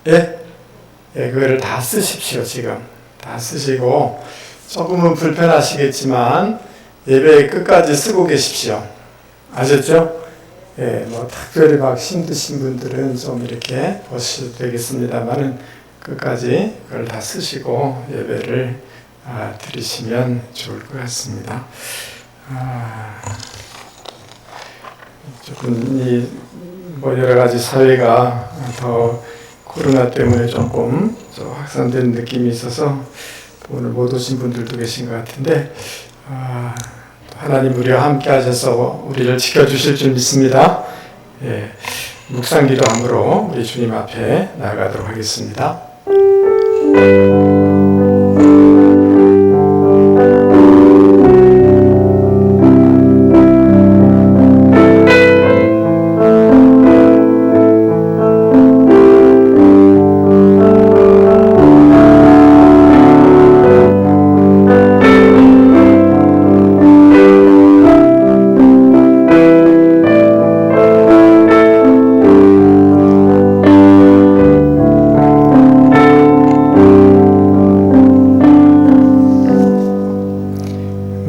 예? 예, 그거를 다 쓰십시오. 지금 다 쓰시고 조금은 불편하시겠지만 예배 끝까지 쓰고 계십시오. 아셨죠? 예, 뭐 특별히 막 힘드신 분들은 좀 이렇게 보셔도 되겠습니다만은 끝까지 그걸 다 쓰시고 예배를 드리시면 좋을 것 같습니다. 조금 뭐 여러 가지 사회가 더 코로나 때문에 조금 확산된 느낌이 있어서 오늘 못 오신 분들도 계신 것 같은데 하나님 우리와 함께 하셔서 우리를 지켜주실 줄 믿습니다. 예, 묵상기도함으로 우리 주님 앞에 나아가도록 하겠습니다.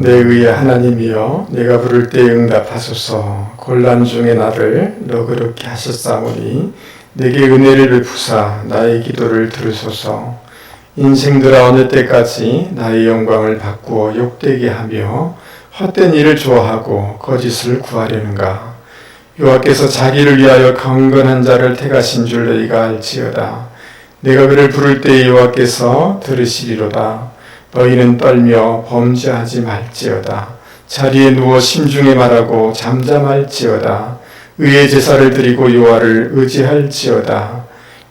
내 의의 하나님이여 내가 부를 때 응답하소서. 곤란 중에 나를 너그럽게 하셨사오니 내게 은혜를 베푸사 나의 기도를 들으소서. 인생들아 어느 때까지 나의 영광을 바꾸어 욕되게 하며 헛된 일을 좋아하고 거짓을 구하려는가. 여호와께서 자기를 위하여 경건한 자를 택하신 줄 너희가 알지어다. 내가 그를 부를 때 여호와께서 들으시리로다. 너희는 떨며 범죄하지 말지어다. 자리에 누워 심중에 말하고 잠잠할지어다. 의의 제사를 드리고 여호와를 의지할지어다.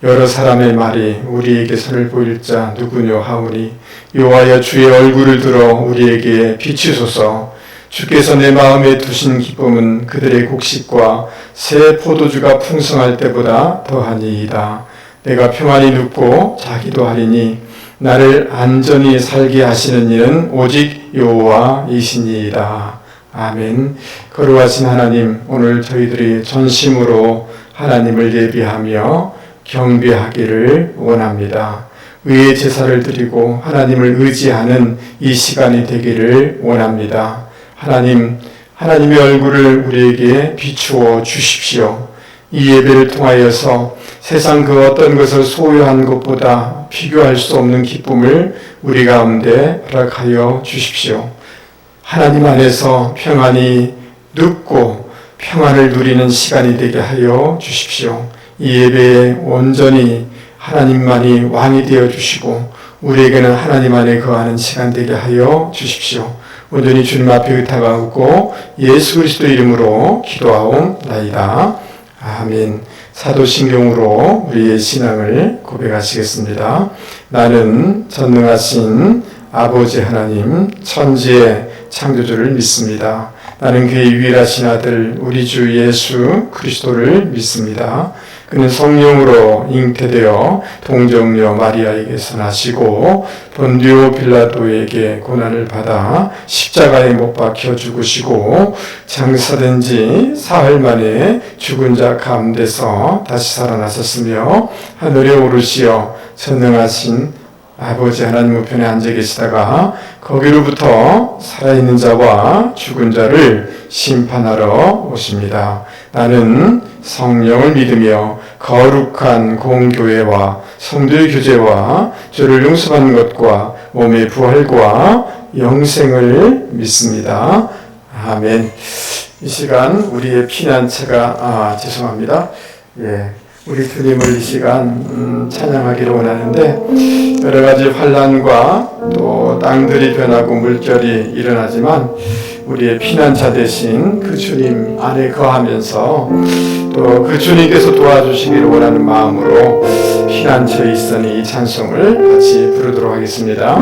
여러 사람의 말이 우리에게 선을 보일 자 누구뇨 하오니 여호와여 주의 얼굴을 들어 우리에게 비추소서. 주께서 내 마음에 두신 기쁨은 그들의 곡식과 새 포도주가 풍성할 때보다 더하니이다. 내가 평안히 눕고 자기도 하리니 나를 안전히 살게 하시는 이는 오직 여호와이시니이다. 아멘. 거룩하신 하나님, 오늘 저희들이 전심으로 하나님을 예비하며 경배하기를 원합니다. 의의 제사를 드리고 하나님을 의지하는 이 시간이 되기를 원합니다. 하나님의 얼굴을 우리에게 비추어 주십시오. 이 예배를 통하여서 세상 그 어떤 것을 소유한 것보다 비교할 수 없는 기쁨을 우리 가운데 허락하여 주십시오. 하나님 안에서 평안히 눕고 평안을 누리는 시간이 되게 하여 주십시오. 이 예배에 온전히 하나님만이 왕이 되어 주시고 우리에게는 하나님 안에 거하는 시간 되게 하여 주십시오. 온전히 주님 앞에 의탁하고 예수 그리스도 이름으로 기도하옵나이다. 아멘. 사도신경으로 우리의 신앙을 고백하시겠습니다. 나는 전능하신 아버지 하나님 천지의 창조주를 믿습니다. 나는 그의 유일하신 아들 우리 주 예수 그리스도를 믿습니다. 그는 성령으로 잉태되어 동정녀 마리아에게서 나시고 본디오 빌라도에게 고난을 받아 십자가에 못 박혀 죽으시고 장사된 지 사흘 만에 죽은 자 가운데서 다시 살아나셨으며 하늘에 오르시어 전능하신 아버지 하나님 우편에 앉아 계시다가 거기로부터 살아있는 자와 죽은 자를 심판하러 오십니다. 나는 성령을 믿으며 거룩한 공교회와 성도의 교제와 죄를 용서받는 것과 몸의 부활과 영생을 믿습니다. 아멘. 이 시간 우리의 피난처가 죄송합니다. 우리 주님을 이 시간 찬양하기를 원하는데 여러 가지 환난과 또 땅들이 변하고 물결이 일어나지만 우리의 피난처 되신 그 주님 안에 거하면서 또 그 주님께서 도와주시기를 원하는 마음으로 피난처에 있으니 이 찬송을 같이 부르도록 하겠습니다.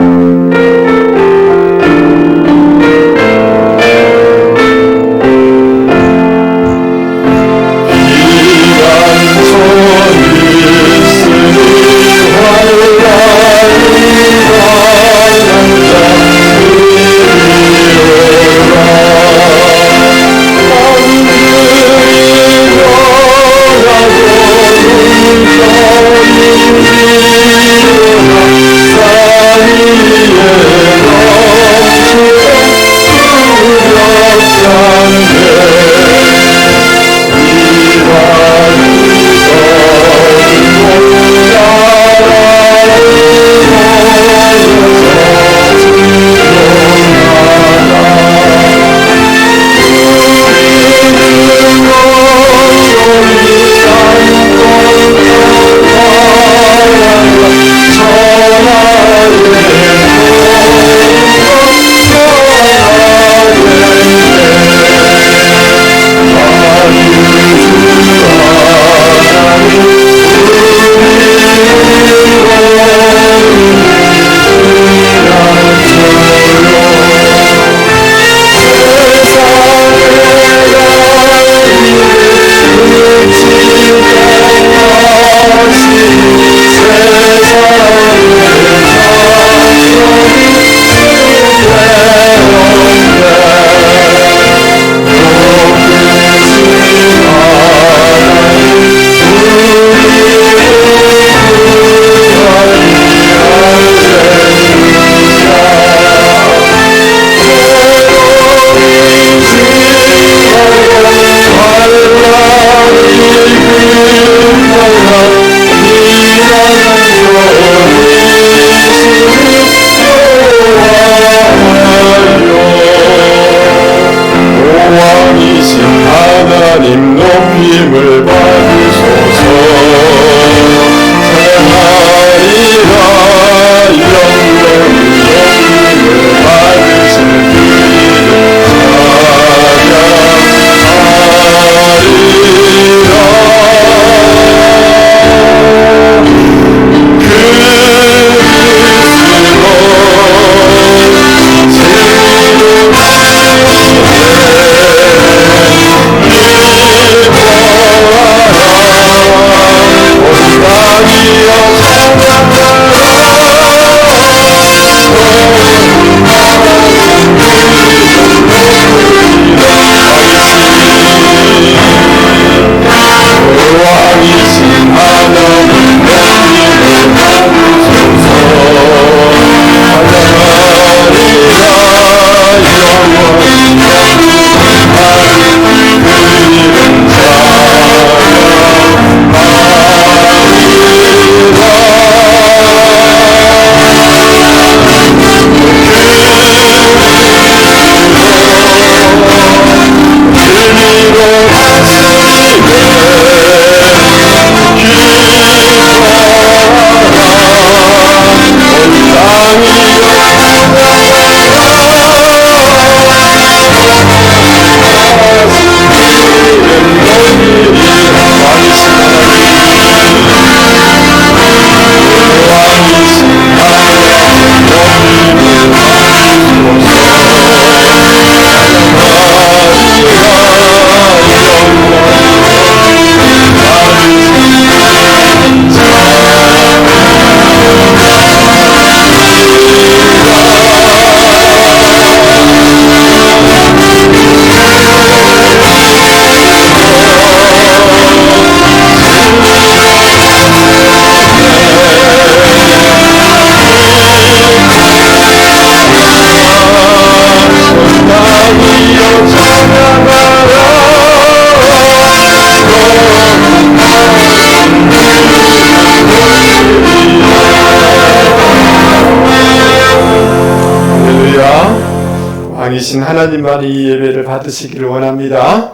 성령이신 하나님만 이 예배를 받으시기를 원합니다.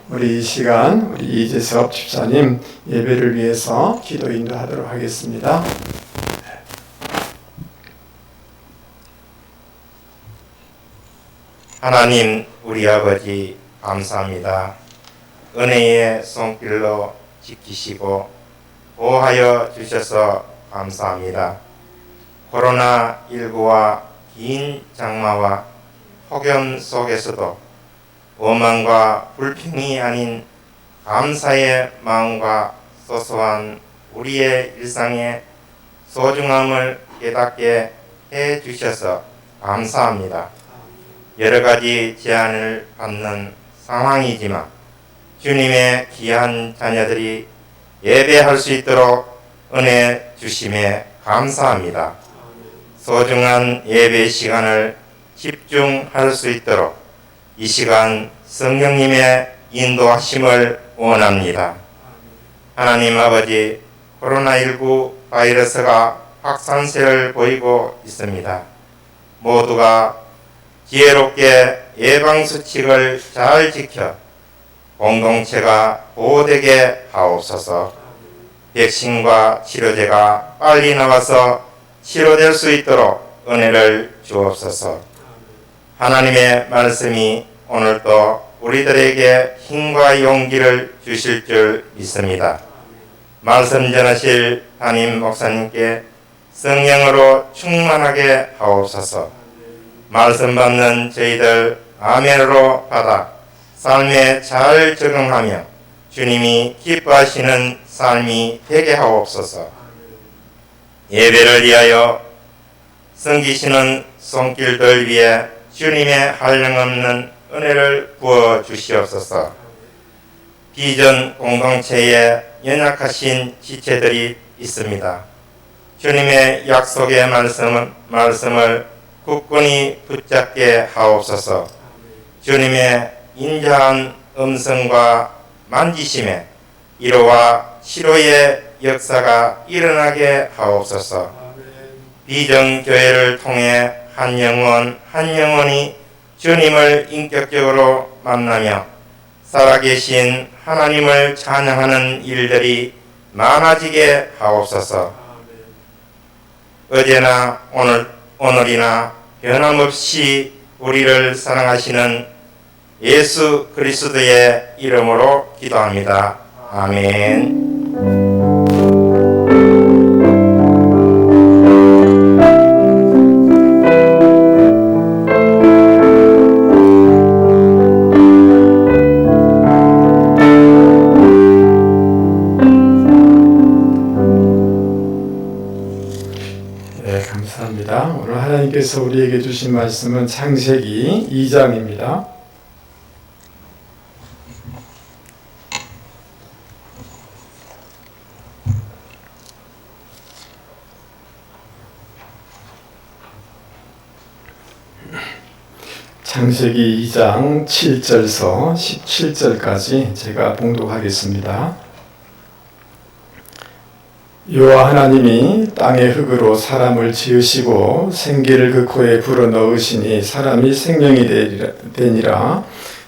우리 이 시간 우리 이재섭 집사님 예배를 위해서 기도 인도하도록 하겠습니다. 하나님 우리 아버지 감사합니다. 은혜의 손길로 지키시고 보호하여 주셔서 감사합니다. 코로나19와 긴 장마와 폭염 속에서도 오만과 불평이 아닌 감사의 마음과 소소한 우리의 일상의 소중함을 깨닫게 해 주셔서 감사합니다. 여러 가지 제한을 받는 상황이지만 주님의 귀한 자녀들이 예배할 수 있도록 은혜 주심에 감사합니다. 소중한 예배 시간을 집중할 수 있도록 이 시간 성령님의 인도하심을 원합니다. 하나님 아버지, 코로나19 바이러스가 확산세를 보이고 있습니다. 모두가 지혜롭게 예방수칙을 잘 지켜 공동체가 보호되게 하옵소서. 백신과 치료제가 빨리 나와서 치료될 수 있도록 은혜를 주옵소서. 하나님의 말씀이 오늘도 우리들에게 힘과 용기를 주실 줄 믿습니다. 말씀 전하실 담임 목사님께 성령으로 충만하게 하옵소서. 말씀 받는 저희들 아멘으로 받아 삶에 잘 적응하며 주님이 기뻐하시는 삶이 되게 하옵소서. 예배를 위하여 섬기시는 손길들 위해 주님의 한량없는 은혜를 부어 주시옵소서. 비전 공동체에 연약하신 지체들이 있습니다. 주님의 약속의 말씀을 굳건히 붙잡게 하옵소서. 주님의 인자한 음성과 만지심에 위로와 치료의 역사가 일어나게 하옵소서. 비전교회를 통해 한 영혼이 주님을 인격적으로 만나며 살아계신 하나님을 찬양하는 일들이 많아지게 하옵소서. 어제나 오늘이나 변함없이 우리를 사랑하시는 예수 그리스도의 이름으로 기도합니다. 아멘. 감사합니다. 오늘 하나님께서 우리에게 주신 말씀은 창세기 2장입니다. 창세기 2장 7절서 17절까지 제가 봉독하겠습니다. 여호와 하나님이 땅의 흙으로 사람을 지으시고 생기를 그 코에 불어넣으시니 사람이 생명이 되니라.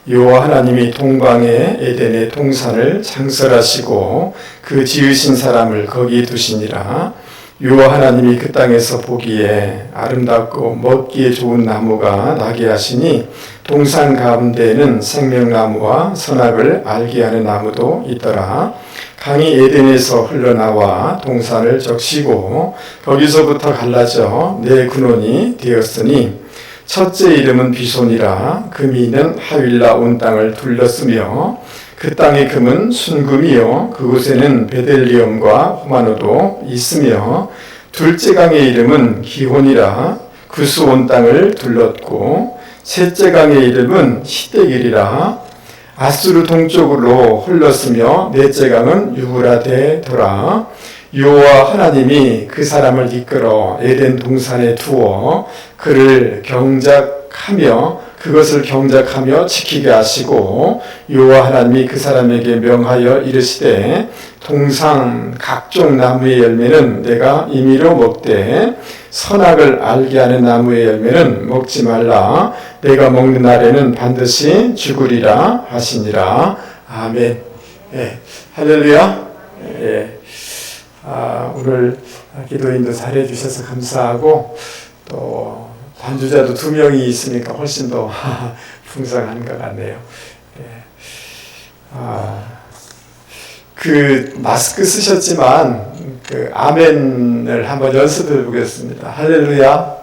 여호와 하나님이 동방의 에덴의 동산을 창설하시고 그 지으신 사람을 거기 두시니라. 여호와 하나님이 그 땅에서 보기에 아름답고 먹기에 좋은 나무가 나게 하시니 동산 가운데에는 생명나무와 선악을 알게 하는 나무도 있더라. 강이 에덴에서 흘러나와 동산을 적시고 거기서부터 갈라져 네 근원이 되었으니 첫째 이름은 비손이라. 금이 있는 하윌라 온 땅을 둘렀으며 그 땅의 금은 순금이요 그곳에는 베델리엄과 호마노도 있으며 둘째 강의 이름은 기혼이라. 구스 온 땅을 둘렀고 셋째 강의 이름은 시데길이라. 아수르 동쪽으로 흘렀으며 넷째 강은 유브라데더라. 여호와 하나님이 그 사람을 이끌어 에덴 동산에 두어 그를 경작하며 그것을 경작하며 지키게 하시고 여호와 하나님이 그 사람에게 명하여 이르시되 동상 각종 나무의 열매는 내가 임의로 먹되 선악을 알게 하는 나무의 열매는 먹지 말라. 내가 먹는 날에는 반드시 죽으리라 하시니라. 아멘. 예, 할렐루야. 예. 오늘 기도인도 잘해 주셔서 감사하고 또 반주자도 2명이 있으니까 훨씬 더 풍성한 것 같네요. 예. 그 마스크 쓰셨지만 그 아멘을 한번 연습해 보겠습니다. 할렐루야.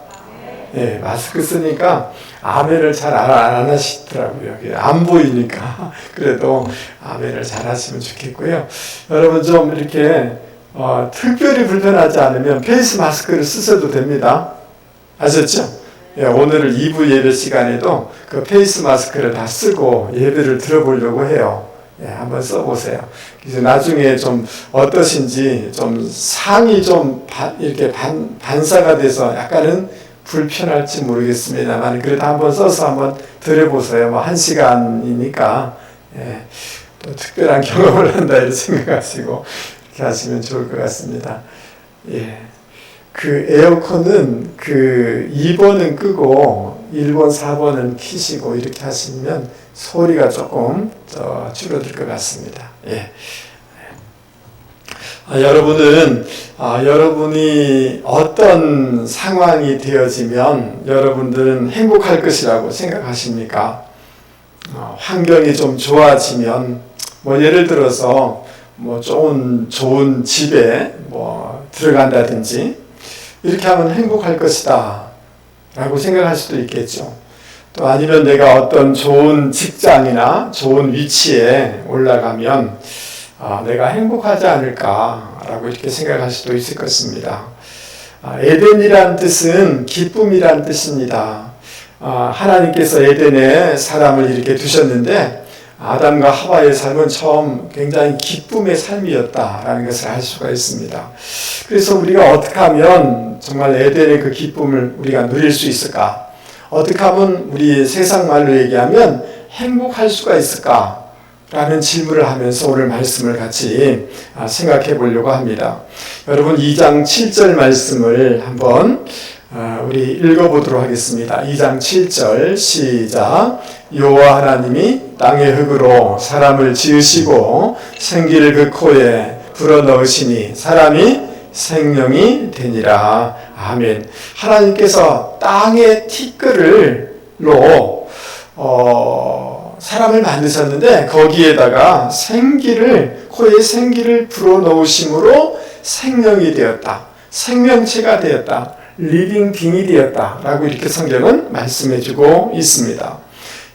예, 마스크 쓰니까 아멘을 잘 안 하시더라고요. 안 보이니까. 그래도 아멘을 잘 하시면 좋겠고요. 여러분 좀 이렇게 특별히 불편하지 않으면 페이스 마스크를 쓰셔도 됩니다. 아셨죠? 예, 오늘 2부 예배 시간에도 그 페이스 마스크를 다 쓰고 예배를 들어보려고 해요. 예, 한번 써보세요. 그래서 나중에 좀 어떠신지 좀 상이 좀 이렇게 반사가 돼서 약간은 불편할지 모르겠습니다만 그래도 한번 써서 한번 들어보세요. 뭐 1시간이니까 예, 또 특별한 경험을 한다 이렇게 생각하시고 이렇게 하시면 좋을 것 같습니다. 예. 그 에어컨은 그 2번은 끄고 1번, 4번은 켜시고 이렇게 하시면 소리가 조금 줄어들 것 같습니다. 예. 여러분이 어떤 상황이 되어지면 여러분들은 행복할 것이라고 생각하십니까? 환경이 좀 좋아지면 뭐 예를 들어서 뭐 좋은 집에 뭐 들어간다든지 이렇게 하면 행복할 것이다 라고 생각할 수도 있겠죠. 또 아니면 내가 어떤 좋은 직장이나 좋은 위치에 올라가면 내가 행복하지 않을까 라고 이렇게 생각할 수도 있을 것입니다. 에덴이란 뜻은 기쁨이란 뜻입니다. 하나님께서 에덴에 사람을 이렇게 두셨는데 아담과 하와의 삶은 처음 굉장히 기쁨의 삶이었다라는 것을 알 수가 있습니다. 그래서 우리가 어떻게 하면 정말 에덴의 그 기쁨을 우리가 누릴 수 있을까? 어떻게 하면 우리 세상 말로 얘기하면 행복할 수가 있을까? 라는 질문을 하면서 오늘 말씀을 같이 생각해 보려고 합니다. 여러분 2장 7절 말씀을 한번 우리 읽어보도록 하겠습니다. 2장 7절 시작. 여호와 하나님이 땅의 흙으로 사람을 지으시고 생기를 그 코에 불어넣으시니 사람이 생명이 되니라. 아멘. 하나님께서 땅의 티끌로 사람을 만드셨는데 거기에다가 코에 생기를 불어넣으심으로 생명이 되었다. 생명체가 되었다. 리빙 빙이 되었다 라고 이렇게 성경은 말씀해주고 있습니다.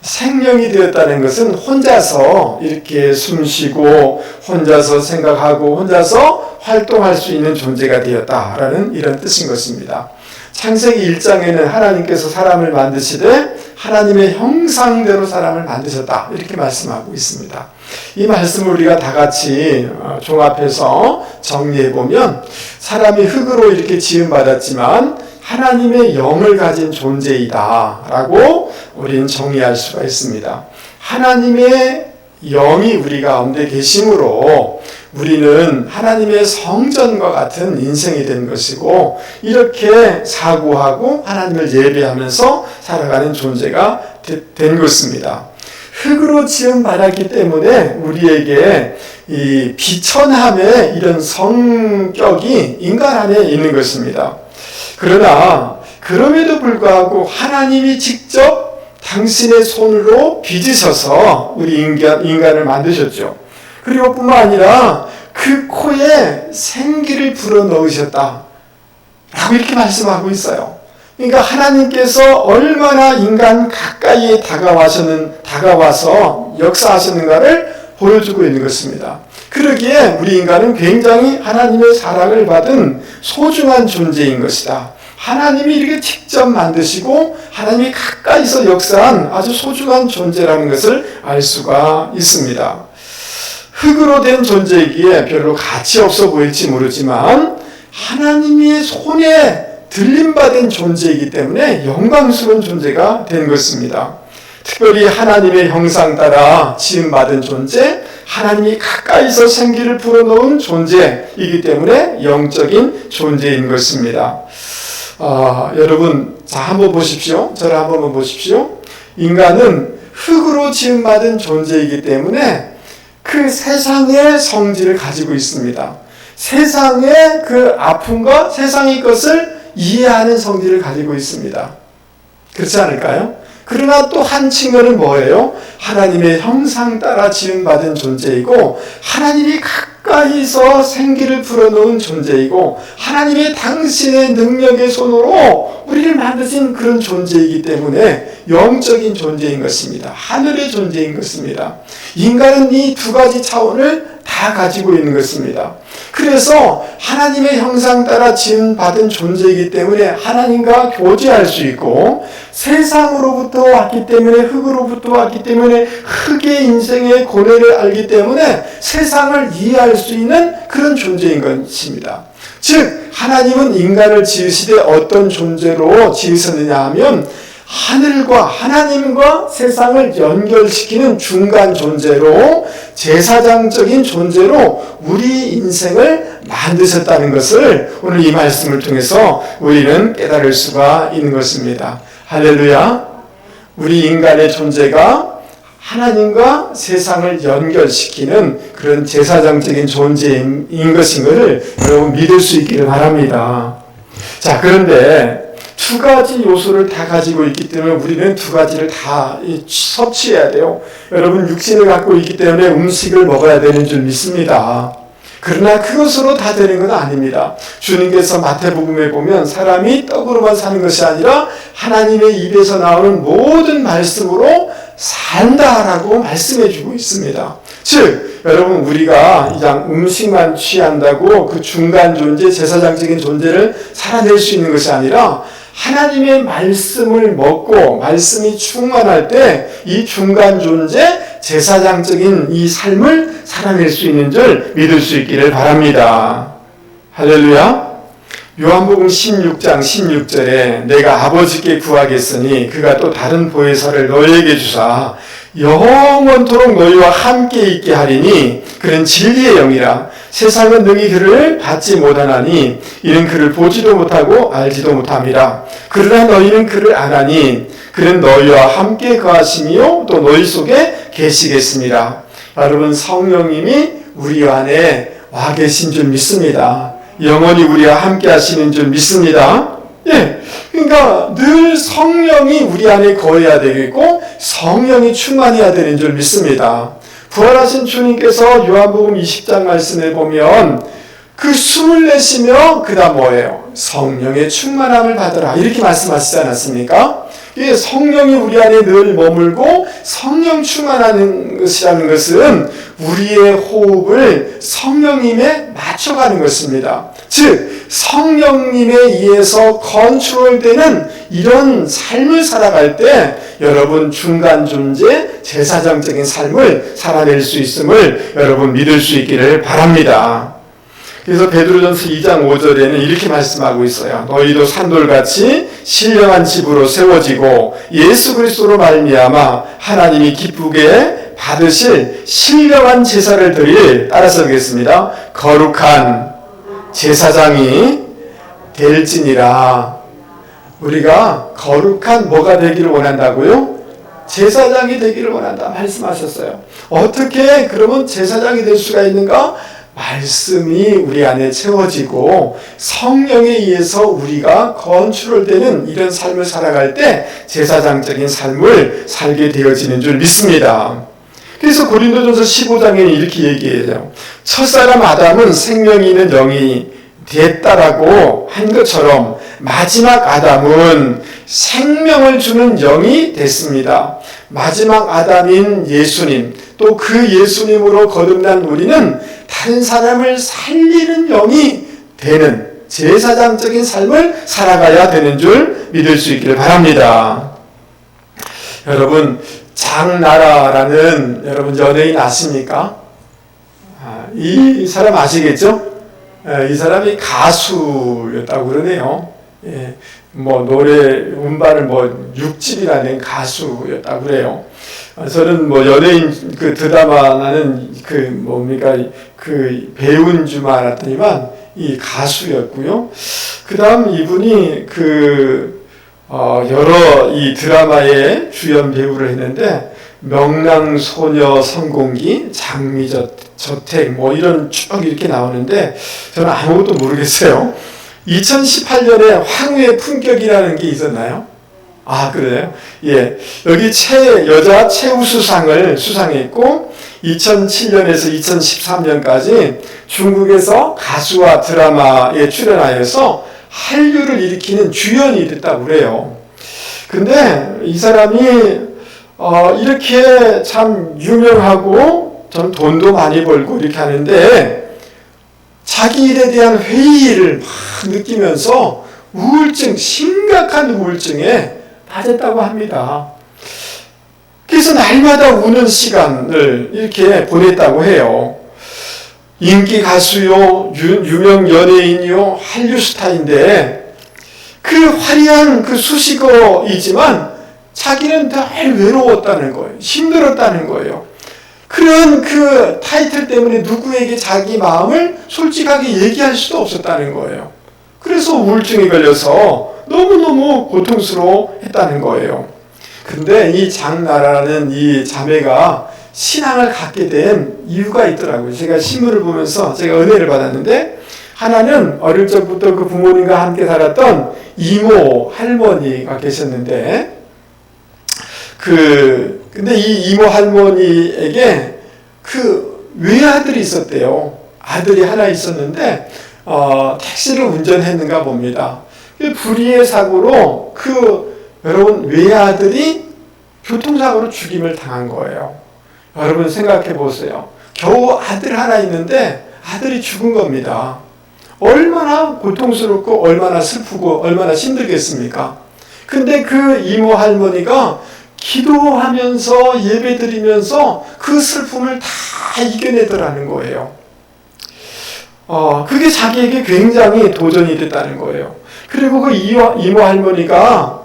생명이 되었다는 것은 혼자서 이렇게 숨쉬고 혼자서 생각하고 혼자서 활동할 수 있는 존재가 되었다라는 이런 뜻인 것입니다. 창세기 1장에는 하나님께서 사람을 만드시되 하나님의 형상대로 사람을 만드셨다 이렇게 말씀하고 있습니다. 이 말씀을 우리가 다 같이 종합해서 정리해보면 사람이 흙으로 이렇게 지음받았지만 하나님의 영을 가진 존재이다 라고 우리는 정리할 수가 있습니다. 하나님의 영이 우리 가운데 계심으로 우리는 하나님의 성전과 같은 인생이 된 것이고 이렇게 사고하고 하나님을 예배하면서 살아가는 존재가 된 것입니다. 흙으로 지음받았기 때문에 우리에게 이 비천함의 이런 성격이 인간 안에 있는 것입니다. 그러나 그럼에도 불구하고 하나님이 직접 당신의 손으로 빚으셔서 우리 인간을 만드셨죠. 그리고 뿐만 아니라 그 코에 생기를 불어넣으셨다 라고 이렇게 말씀하고 있어요. 그러니까 하나님께서 얼마나 인간 가까이에 다가와서 역사하셨는가를 보여주고 있는 것입니다. 그러기에 우리 인간은 굉장히 하나님의 사랑을 받은 소중한 존재인 것이다. 하나님이 이렇게 직접 만드시고 하나님이 가까이서 역사한 아주 소중한 존재라는 것을 알 수가 있습니다. 흙으로 된 존재이기에 별로 가치 없어 보일지 모르지만 하나님의 손에 들림받은 존재이기 때문에 영광스러운 존재가 된 것입니다. 특별히 하나님의 형상 따라 지음받은 존재, 하나님이 가까이서 생기를 불어넣은 존재이기 때문에 영적인 존재인 것입니다. 여러분, 자, 한번 보십시오. 저를 한번 보십시오. 인간은 흙으로 지음받은 존재이기 때문에 그 세상의 성질을 가지고 있습니다. 세상의 그 아픔과 세상의 것을 이해하는 성질을 가지고 있습니다. 그렇지 않을까요? 그러나 또 한 측면은 뭐예요? 하나님의 형상 따라 지음받은 존재이고 하나님이 가까이서 생기를 불어넣은 존재이고 하나님의 당신의 능력의 손으로 우리를 만드신 그런 존재이기 때문에 영적인 존재인 것입니다. 하늘의 존재인 것입니다. 인간은 이 두 가지 차원을 다 가지고 있는 것입니다. 그래서 하나님의 형상 따라 지음받은 존재이기 때문에 하나님과 교제할 수 있고 세상으로부터 왔기 때문에 흙으로부터 왔기 때문에 흙의 인생의 고뇌를 알기 때문에 세상을 이해할 수 있는 그런 존재인 것입니다. 즉 하나님은 인간을 지으시되 어떤 존재로 지으셨느냐 하면 하나님과 세상을 연결시키는 중간 존재로 제사장적인 존재로 우리 인생을 만드셨다는 것을 오늘 이 말씀을 통해서 우리는 깨달을 수가 있는 것입니다. 할렐루야. 우리 인간의 존재가 하나님과 세상을 연결시키는 그런 제사장적인 존재인 것인 것을 여러분 믿을 수 있기를 바랍니다. 자, 그런데 두 가지 요소를 다 가지고 있기 때문에 우리는 두 가지를 다 섭취해야 돼요. 여러분 육신을 갖고 있기 때문에 음식을 먹어야 되는 줄 믿습니다. 그러나 그것으로 다 되는 건 아닙니다. 주님께서 마태복음에 보면 사람이 떡으로만 사는 것이 아니라 하나님의 입에서 나오는 모든 말씀으로 산다라고 말씀해 주고 있습니다. 즉 여러분 우리가 그냥 음식만 취한다고 그 중간 존재, 제사장적인 존재를 살아낼 수 있는 것이 아니라 하나님의 말씀을 먹고 말씀이 충만할 때 이 중간 존재, 제사장적인 이 삶을 살아낼 수 있는 줄 믿을 수 있기를 바랍니다. 할렐루야. 요한복음 16장 16절에 내가 아버지께 구하겠으니 그가 또 다른 보혜사를 너희에게 주사 영원토록 너희와 함께 있게 하리니 그는 진리의 영이라 세상은 능히 그를 받지 못하나니 이는 그를 보지도 못하고 알지도 못함이라. 그러나 너희는 그를 아나니 그는 너희와 함께 거하시며 또 너희 속에 계시겠습니다. 여러분 성령님이 우리 안에 와 계신 줄 믿습니다. 영원히 우리와 함께 하시는 줄 믿습니다. 예, 그러니까 늘 성령이 우리 안에 거해야 되겠고 성령이 충만해야 되는 줄 믿습니다. 부활하신 주님께서 요한복음 20장 말씀에 보면 그 숨을 내쉬며 그 다음 뭐예요? 성령의 충만함을 받으라 이렇게 말씀하시지 않았습니까? 이 성령이 우리 안에 늘 머물고 성령 충만하는 것이라는 것은 우리의 호흡을 성령님에 맞춰가는 것입니다. 즉 성령님에 의해서 컨트롤되는 이런 삶을 살아갈 때 여러분 중간 존재, 제사장적인 삶을 살아낼 수 있음을 여러분 믿을 수 있기를 바랍니다. 그래서 베드로전서 2장 5절에는 이렇게 말씀하고 있어요. 너희도 산돌같이 신령한 집으로 세워지고 예수 그리스도로 말미암아 하나님이 기쁘게 받으실 신령한 제사를 드릴, 따라서 하겠습니다. 거룩한 제사장이 될지니라. 우리가 거룩한 뭐가 되기를 원한다고요? 제사장이 되기를 원한다 말씀하셨어요. 어떻게 그러면 제사장이 될 수가 있는가? 말씀이 우리 안에 채워지고 성령에 의해서 우리가 컨트롤되는 이런 삶을 살아갈 때 제사장적인 삶을 살게 되어지는 줄 믿습니다. 그래서 고린도전서 15장에는 이렇게 얘기해요. 첫사람 아담은 생명이 있는 영이 됐다라고 한 것처럼 마지막 아담은 생명을 주는 영이 됐습니다. 마지막 아담인 예수님, 또 그 예수님으로 거듭난 우리는 다른 사람을 살리는 영이 되는 제사장적인 삶을 살아가야 되는 줄 믿을 수 있기를 바랍니다. 여러분, 장나라라는 여러분 연예인 아십니까? 이 사람 아시겠죠? 이 사람이 가수였다고 그러네요. 예, 뭐 노래 음반을 뭐 6집이나 낸 가수였다고 그래요. 저는 뭐 연예인 그 드라마는 그 뭡니까 그 배우인 줄 알았더니만 이 가수였고요. 그 다음 이분이 그 여러 이 드라마의 주연 배우를 했는데 명랑소녀 성공기, 장미저택 뭐 이런 쭉 이렇게 나오는데 저는 아무것도 모르겠어요. 2018년에 황후의 품격이라는 게 있었나요? 아, 그래요? 예. 여기 여자 최우수상을 수상했고, 2007년에서 2013년까지 중국에서 가수와 드라마에 출연하여서 한류를 일으키는 주연이 됐다고 그래요. 근데 이 사람이, 이렇게 참 유명하고, 전 돈도 많이 벌고 이렇게 하는데, 자기 일에 대한 회의를 막 느끼면서 심각한 우울증에 빠졌다고 합니다. 그래서 날마다 우는 시간을 이렇게 보냈다고 해요. 인기 가수요, 유명 연예인이요, 한류 스타인데 그 화려한 그 수식어이지만 자기는 늘 외로웠다는 거예요. 힘들었다는 거예요. 그런 그 타이틀 때문에 누구에게 자기 마음을 솔직하게 얘기할 수도 없었다는 거예요. 그래서 우울증에 걸려서 너무너무 고통스러워했다는 거예요. 근데 이 장나라는 이 자매가 신앙을 갖게 된 이유가 있더라고요. 제가 신문을 보면서 제가 은혜를 받았는데, 하나는 어릴 적부터 그 부모님과 함께 살았던 할머니가 계셨는데, 근데 이 이모 할머니에게 그 외아들이 있었대요. 아들이 하나 있었는데, 택시를 운전했는가 봅니다. 불의의 사고로 여러분 외아들이 교통사고로 죽임을 당한 거예요. 여러분 생각해 보세요. 겨우 아들 하나 있는데 아들이 죽은 겁니다. 얼마나 고통스럽고 얼마나 슬프고 얼마나 힘들겠습니까? 근데 그 이모 할머니가 기도하면서 예배드리면서 그 슬픔을 다 이겨내더라는 거예요. 그게 자기에게 굉장히 도전이 됐다는 거예요. 그리고 그 이모 할머니가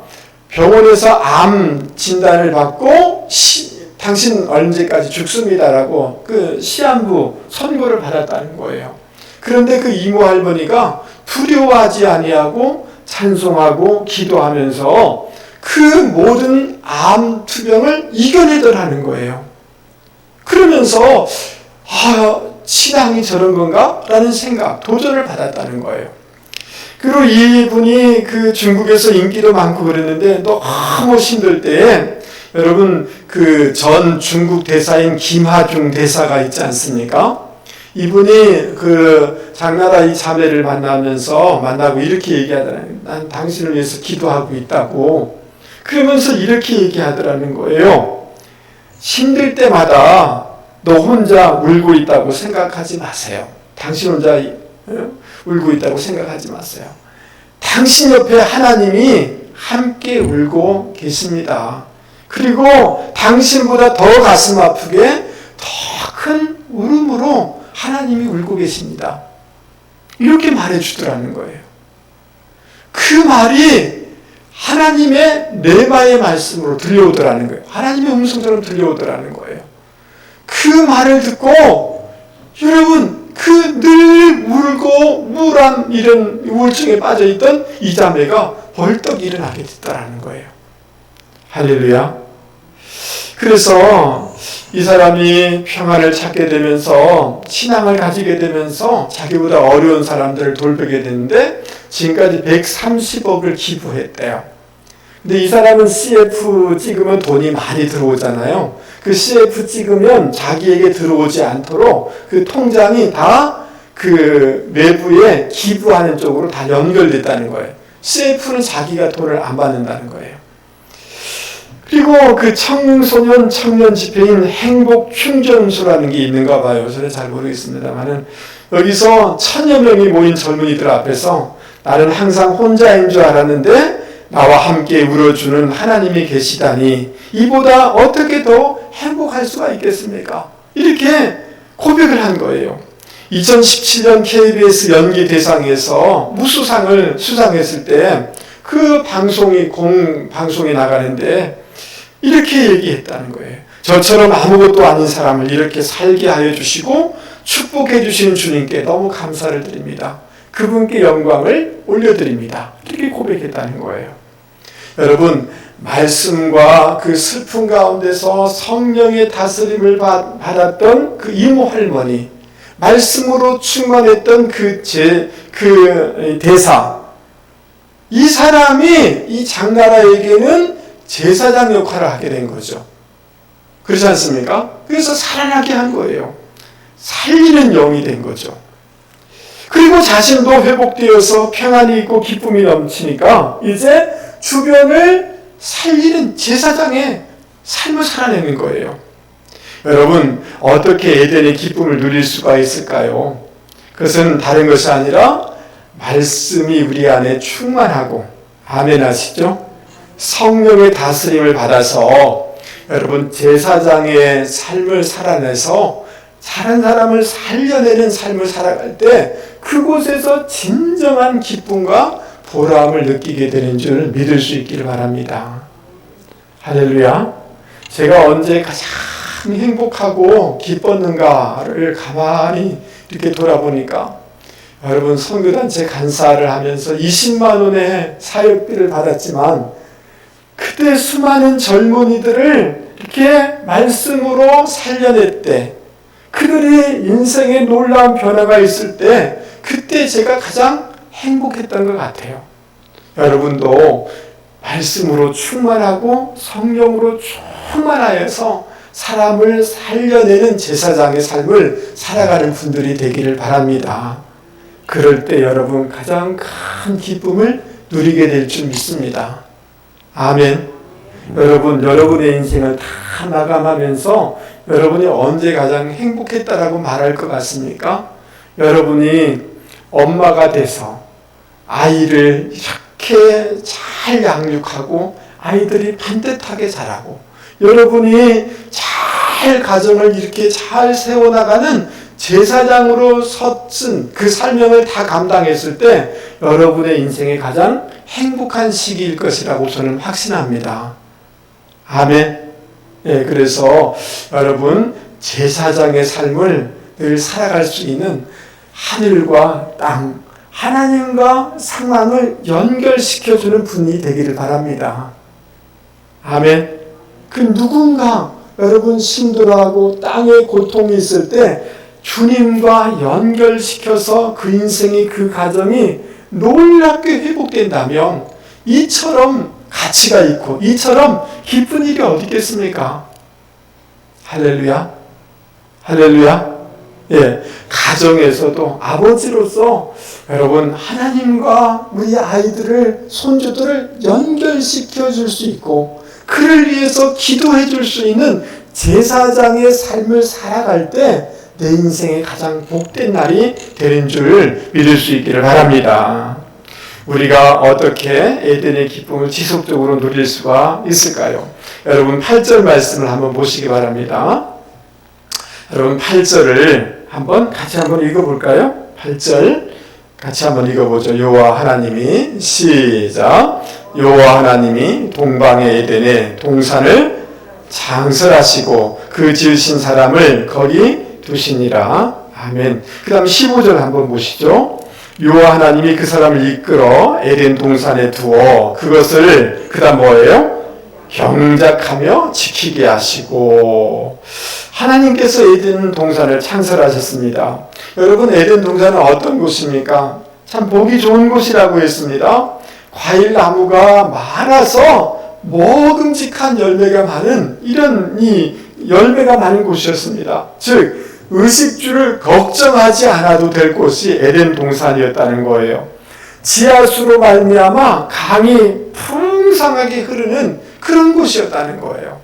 병원에서 암 진단을 받고 당신 언제까지 죽습니다라고 그 시한부 선고를 받았다는 거예요. 그런데 그 이모 할머니가 두려워하지 아니하고 찬송하고 기도하면서 그 모든 암 투병을 이겨내더라는 거예요. 그러면서 신앙이 저런 건가? 라는 생각, 도전을 받았다는 거예요. 그리고 이분이 그 중국에서 인기도 많고 그랬는데 너무 힘들 때 여러분 그 전 중국 대사인 김하중 대사가 있지 않습니까? 이분이 그 장나라 이 자매를 만나고 이렇게 얘기하더라고요. 난 당신을 위해서 기도하고 있다고. 그러면서 이렇게 얘기하더라는 거예요. 힘들 때마다 너 혼자 울고 있다고 생각하지 마세요. 당신 혼자 울고 있다고 생각하지 마세요. 당신 옆에 하나님이 함께 울고 계십니다. 그리고 당신보다 더 가슴 아프게 더 큰 울음으로 하나님이 울고 계십니다. 이렇게 말해주더라는 거예요. 그 말이 하나님의 레마의 말씀으로 들려오더라는 거예요. 하나님의 음성처럼 들려오더라는 거예요. 그 말을 듣고 여러분 늘 울고 우울한 이런 우울증에 빠져있던 이 자매가 벌떡 일어나게 됐다라는 거예요. 할렐루야. 그래서 이 사람이 평안을 찾게 되면서 신앙을 가지게 되면서 자기보다 어려운 사람들을 돌보게 되는데 지금까지 130억을 기부했대요. 근데 이 사람은 CF 찍으면 돈이 많이 들어오잖아요. 그 CF 찍으면 자기에게 들어오지 않도록 그 통장이 다 그 외부에 기부하는 쪽으로 다 연결됐다는 거예요. CF는 자기가 돈을 안 받는다는 거예요. 그리고 그 청소년 청년 집회인 행복충전소라는 게 있는가 봐요. 저는 잘 모르겠습니다만은 여기서 1000여 명이 모인 젊은이들 앞에서 나는 항상 혼자인 줄 알았는데 나와 함께 울어주는 하나님이 계시다니 이보다 어떻게 더 행복할 수가 있겠습니까? 이렇게 고백을 한 거예요. 2017년 KBS 연기대상에서 무수상을 수상했을 때 그 방송이 나가는데 이렇게 얘기했다는 거예요. 저처럼 아무것도 아닌 사람을 이렇게 살게 하여 주시고 축복해 주시는 주님께 너무 감사를 드립니다. 그분께 영광을 올려드립니다. 이렇게 고백했다는 거예요. 여러분, 말씀과 그 슬픔 가운데서 성령의 다스림을 받았던 그 이모 할머니, 말씀으로 충만했던 그 대사, 이 사람이 이 장나라에게는 제사장 역할을 하게 된 거죠. 그렇지 않습니까? 그래서 살아나게 한 거예요. 살리는 영이 된 거죠. 그리고 자신도 회복되어서 평안이 있고 기쁨이 넘치니까 이제 주변을 살리는 제사장의 삶을 살아내는 거예요. 여러분, 어떻게 에덴의 기쁨을 누릴 수가 있을까요? 그것은 다른 것이 아니라 말씀이 우리 안에 충만하고, 아멘 하시죠? 성령의 다스림을 받아서 여러분 제사장의 삶을 살아내서 다른 사람을 살려내는 삶을 살아갈 때 그곳에서 진정한 기쁨과 보람을 느끼게 되는 줄 믿을 수 있기를 바랍니다. 할렐루야. 제가 언제 가장 행복하고 기뻤는가를 가만히 이렇게 돌아보니까 여러분, 선교단체 간사를 하면서 20만 원의 사역비를 받았지만 그때 수많은 젊은이들을 이렇게 말씀으로 살려냈대. 그들이 인생에 놀라운 변화가 있을 때 그때 제가 가장 행복했던 것 같아요. 여러분도 말씀으로 충만하고 성령으로 충만하여서 사람을 살려내는 제사장의 삶을 살아가는 분들이 되기를 바랍니다. 그럴 때 여러분 가장 큰 기쁨을 누리게 될 줄 믿습니다. 아멘. 여러분, 여러분의 인생을 다 마감하면서 여러분이 언제 가장 행복했다라고 말할 것 같습니까? 여러분이 엄마가 돼서 아이를 이렇게 잘 양육하고 아이들이 반듯하게 자라고 여러분이 잘 가정을 이렇게 잘 세워나가는 제사장으로 섰은 그 사명을 다 감당했을 때 여러분의 인생의 가장 행복한 시기일 것이라고 저는 확신합니다. 아멘. 예, 그래서 여러분 제사장의 삶을 늘 살아갈 수 있는 하늘과 땅, 하나님과 상황을 연결시켜주는 분이 되기를 바랍니다. 아멘. 그 누군가 여러분 신도하고 땅의 고통이 있을 때 주님과 연결시켜서 그 인생이 그 가정이 놀랍게 회복된다면 이처럼 가치가 있고 이처럼 기쁜 일이 어디 있겠습니까? 할렐루야. 할렐루야. 예, 가정에서도 아버지로서 여러분 하나님과 우리 아이들을 손주들을 연결시켜 줄 수 있고 그를 위해서 기도해 줄 수 있는 제사장의 삶을 살아갈 때 내 인생의 가장 복된 날이 되는 줄 믿을 수 있기를 바랍니다. 우리가 어떻게 에덴의 기쁨을 지속적으로 누릴 수가 있을까요? 여러분 8절 말씀을 한번 보시기 바랍니다. 여러분 8절을 같이 한번 읽어볼까요? 8절 같이 한번 읽어보죠. 여호와 하나님이 시작. 여호와 하나님이 동방의 에덴에 동산을 장설하시고 그 지으신 사람을 거기 두시니라. 아멘. 그 다음 15절 한번 보시죠. 여호와 하나님이 그 사람을 이끌어 에덴 동산에 두어 그것을 그 다음 뭐예요? 경작하며 지키게 하시고 하나님께서 에덴 동산을 창설하셨습니다. 여러분 에덴 동산은 어떤 곳입니까? 참 보기 좋은 곳이라고 했습니다. 과일 나무가 많아서 먹음직한 열매가 많은 이런 이 열매가 많은 곳이었습니다. 즉 의식주를 걱정하지 않아도 될 곳이 에덴 동산이었다는 거예요. 지하수로 말미암아 강이 풍성하게 흐르는 그런 곳이었다는 거예요.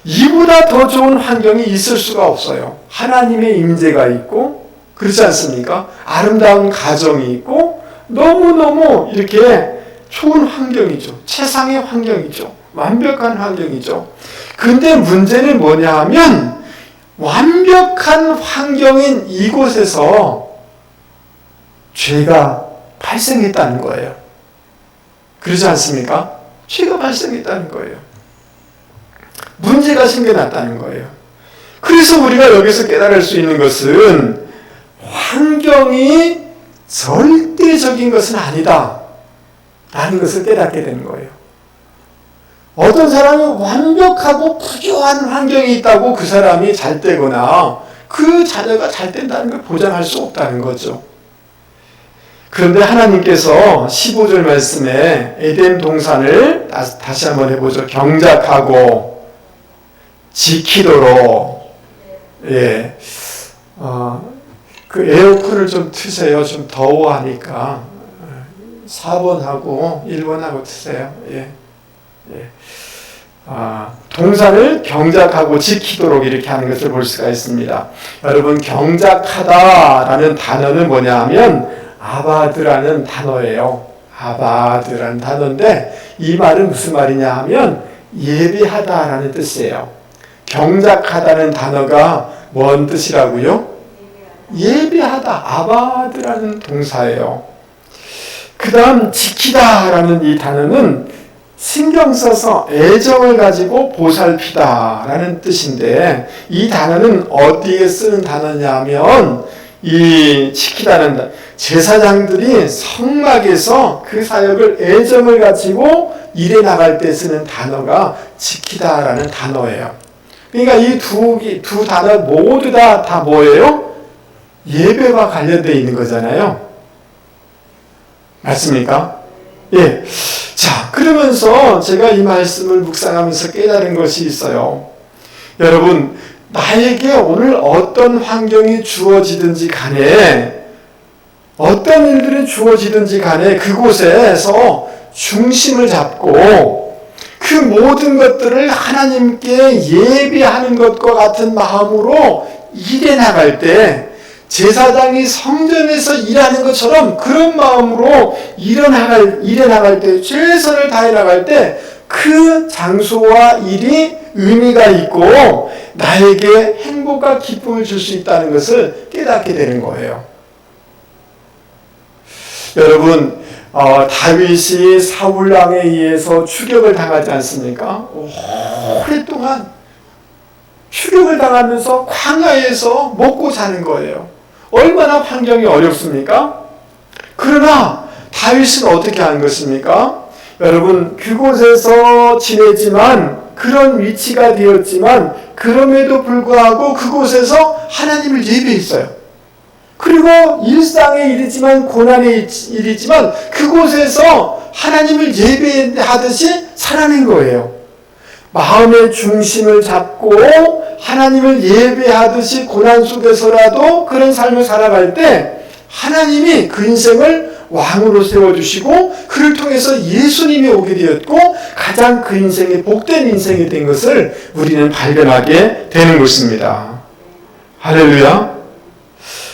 이보다 더 좋은 환경이 있을 수가 없어요. 하나님의 임재가 있고 그렇지 않습니까? 아름다운 가정이 있고 너무너무 이렇게 좋은 환경이죠. 최상의 환경이죠. 완벽한 환경이죠. 근데 문제는 뭐냐 하면 완벽한 환경인 이곳에서 죄가 발생했다는 거예요. 그러지 않습니까? 죄가 발생했다는 거예요. 문제가 생겨났다는 거예요. 그래서 우리가 여기서 깨달을 수 있는 것은 환경이 절대적인 것은 아니다 라는 것을 깨닫게 되는 거예요. 어떤 사람이 완벽하고 부유한 환경이 있다고 그 사람이 잘 되거나 그 자녀가 잘 된다는 걸 보장할 수 없다는 거죠. 그런데 하나님께서 15절 말씀에 에덴 동산을 다시 한번 해보죠. 경작하고 지키도록. 예. 그 에어컨을 좀 트세요. 좀 더워하니까. 4번하고 1번하고 트세요. 예. 예. 동산을 경작하고 지키도록 이렇게 하는 것을 볼 수가 있습니다. 여러분, 경작하다라는 단어는 뭐냐 하면 아바드라는 단어예요. 아바드라는 단어인데 이 말은 무슨 말이냐 하면 예배하다라는 뜻이에요. 경작하다는 단어가 뭔 뜻이라고요? 예배하다, 아바드라는 동사예요. 그 다음 지키다라는 이 단어는 신경 써서 애정을 가지고 보살피다라는 뜻인데 이 단어는 어디에 쓰는 단어냐면 이 지키다는 제사장들이 성막에서 그 사역을 애정을 가지고 일해 나갈 때 쓰는 단어가 지키다라는 단어예요. 그러니까 이 두 단어 모두 다 뭐예요? 예배와 관련되어 있는 거잖아요. 맞습니까? 예. 자, 그러면서 제가 이 말씀을 묵상하면서 깨달은 것이 있어요. 여러분, 나에게 오늘 어떤 환경이 주어지든지 간에 어떤 일들이 주어지든지 간에 그곳에서 중심을 잡고 그 모든 것들을 하나님께 예비하는 것과 같은 마음으로 일해 나갈 때 제사장이 성전에서 일하는 것처럼 그런 마음으로 일해 나갈 때, 최선을 다해 나갈 때 그 장소와 일이 의미가 있고 나에게 행복과 기쁨을 줄 수 있다는 것을 깨닫게 되는 거예요. 여러분, 다윗이 사울 왕에 의해서 추격을 당하지 않습니까? 오랫동안 추격을 당하면서 광야에서 먹고 사는 거예요. 얼마나 환경이 어렵습니까? 그러나 다윗은 어떻게 한 것입니까? 여러분, 그곳에서 지내지만 그런 위치가 되었지만 그럼에도 불구하고 그곳에서 하나님을 예배했어요. 그리고 일상의 일이지만 고난의 일이지만 그곳에서 하나님을 예배하듯이 살아낸 거예요. 마음의 중심을 잡고 하나님을 예배하듯이 고난 속에서라도 그런 삶을 살아갈 때 하나님이 그 인생을 왕으로 세워주시고 그를 통해서 예수님이 오게 되었고 가장 그 인생이 복된 인생이 된 것을 우리는 발견하게 되는 것입니다. 할렐루야.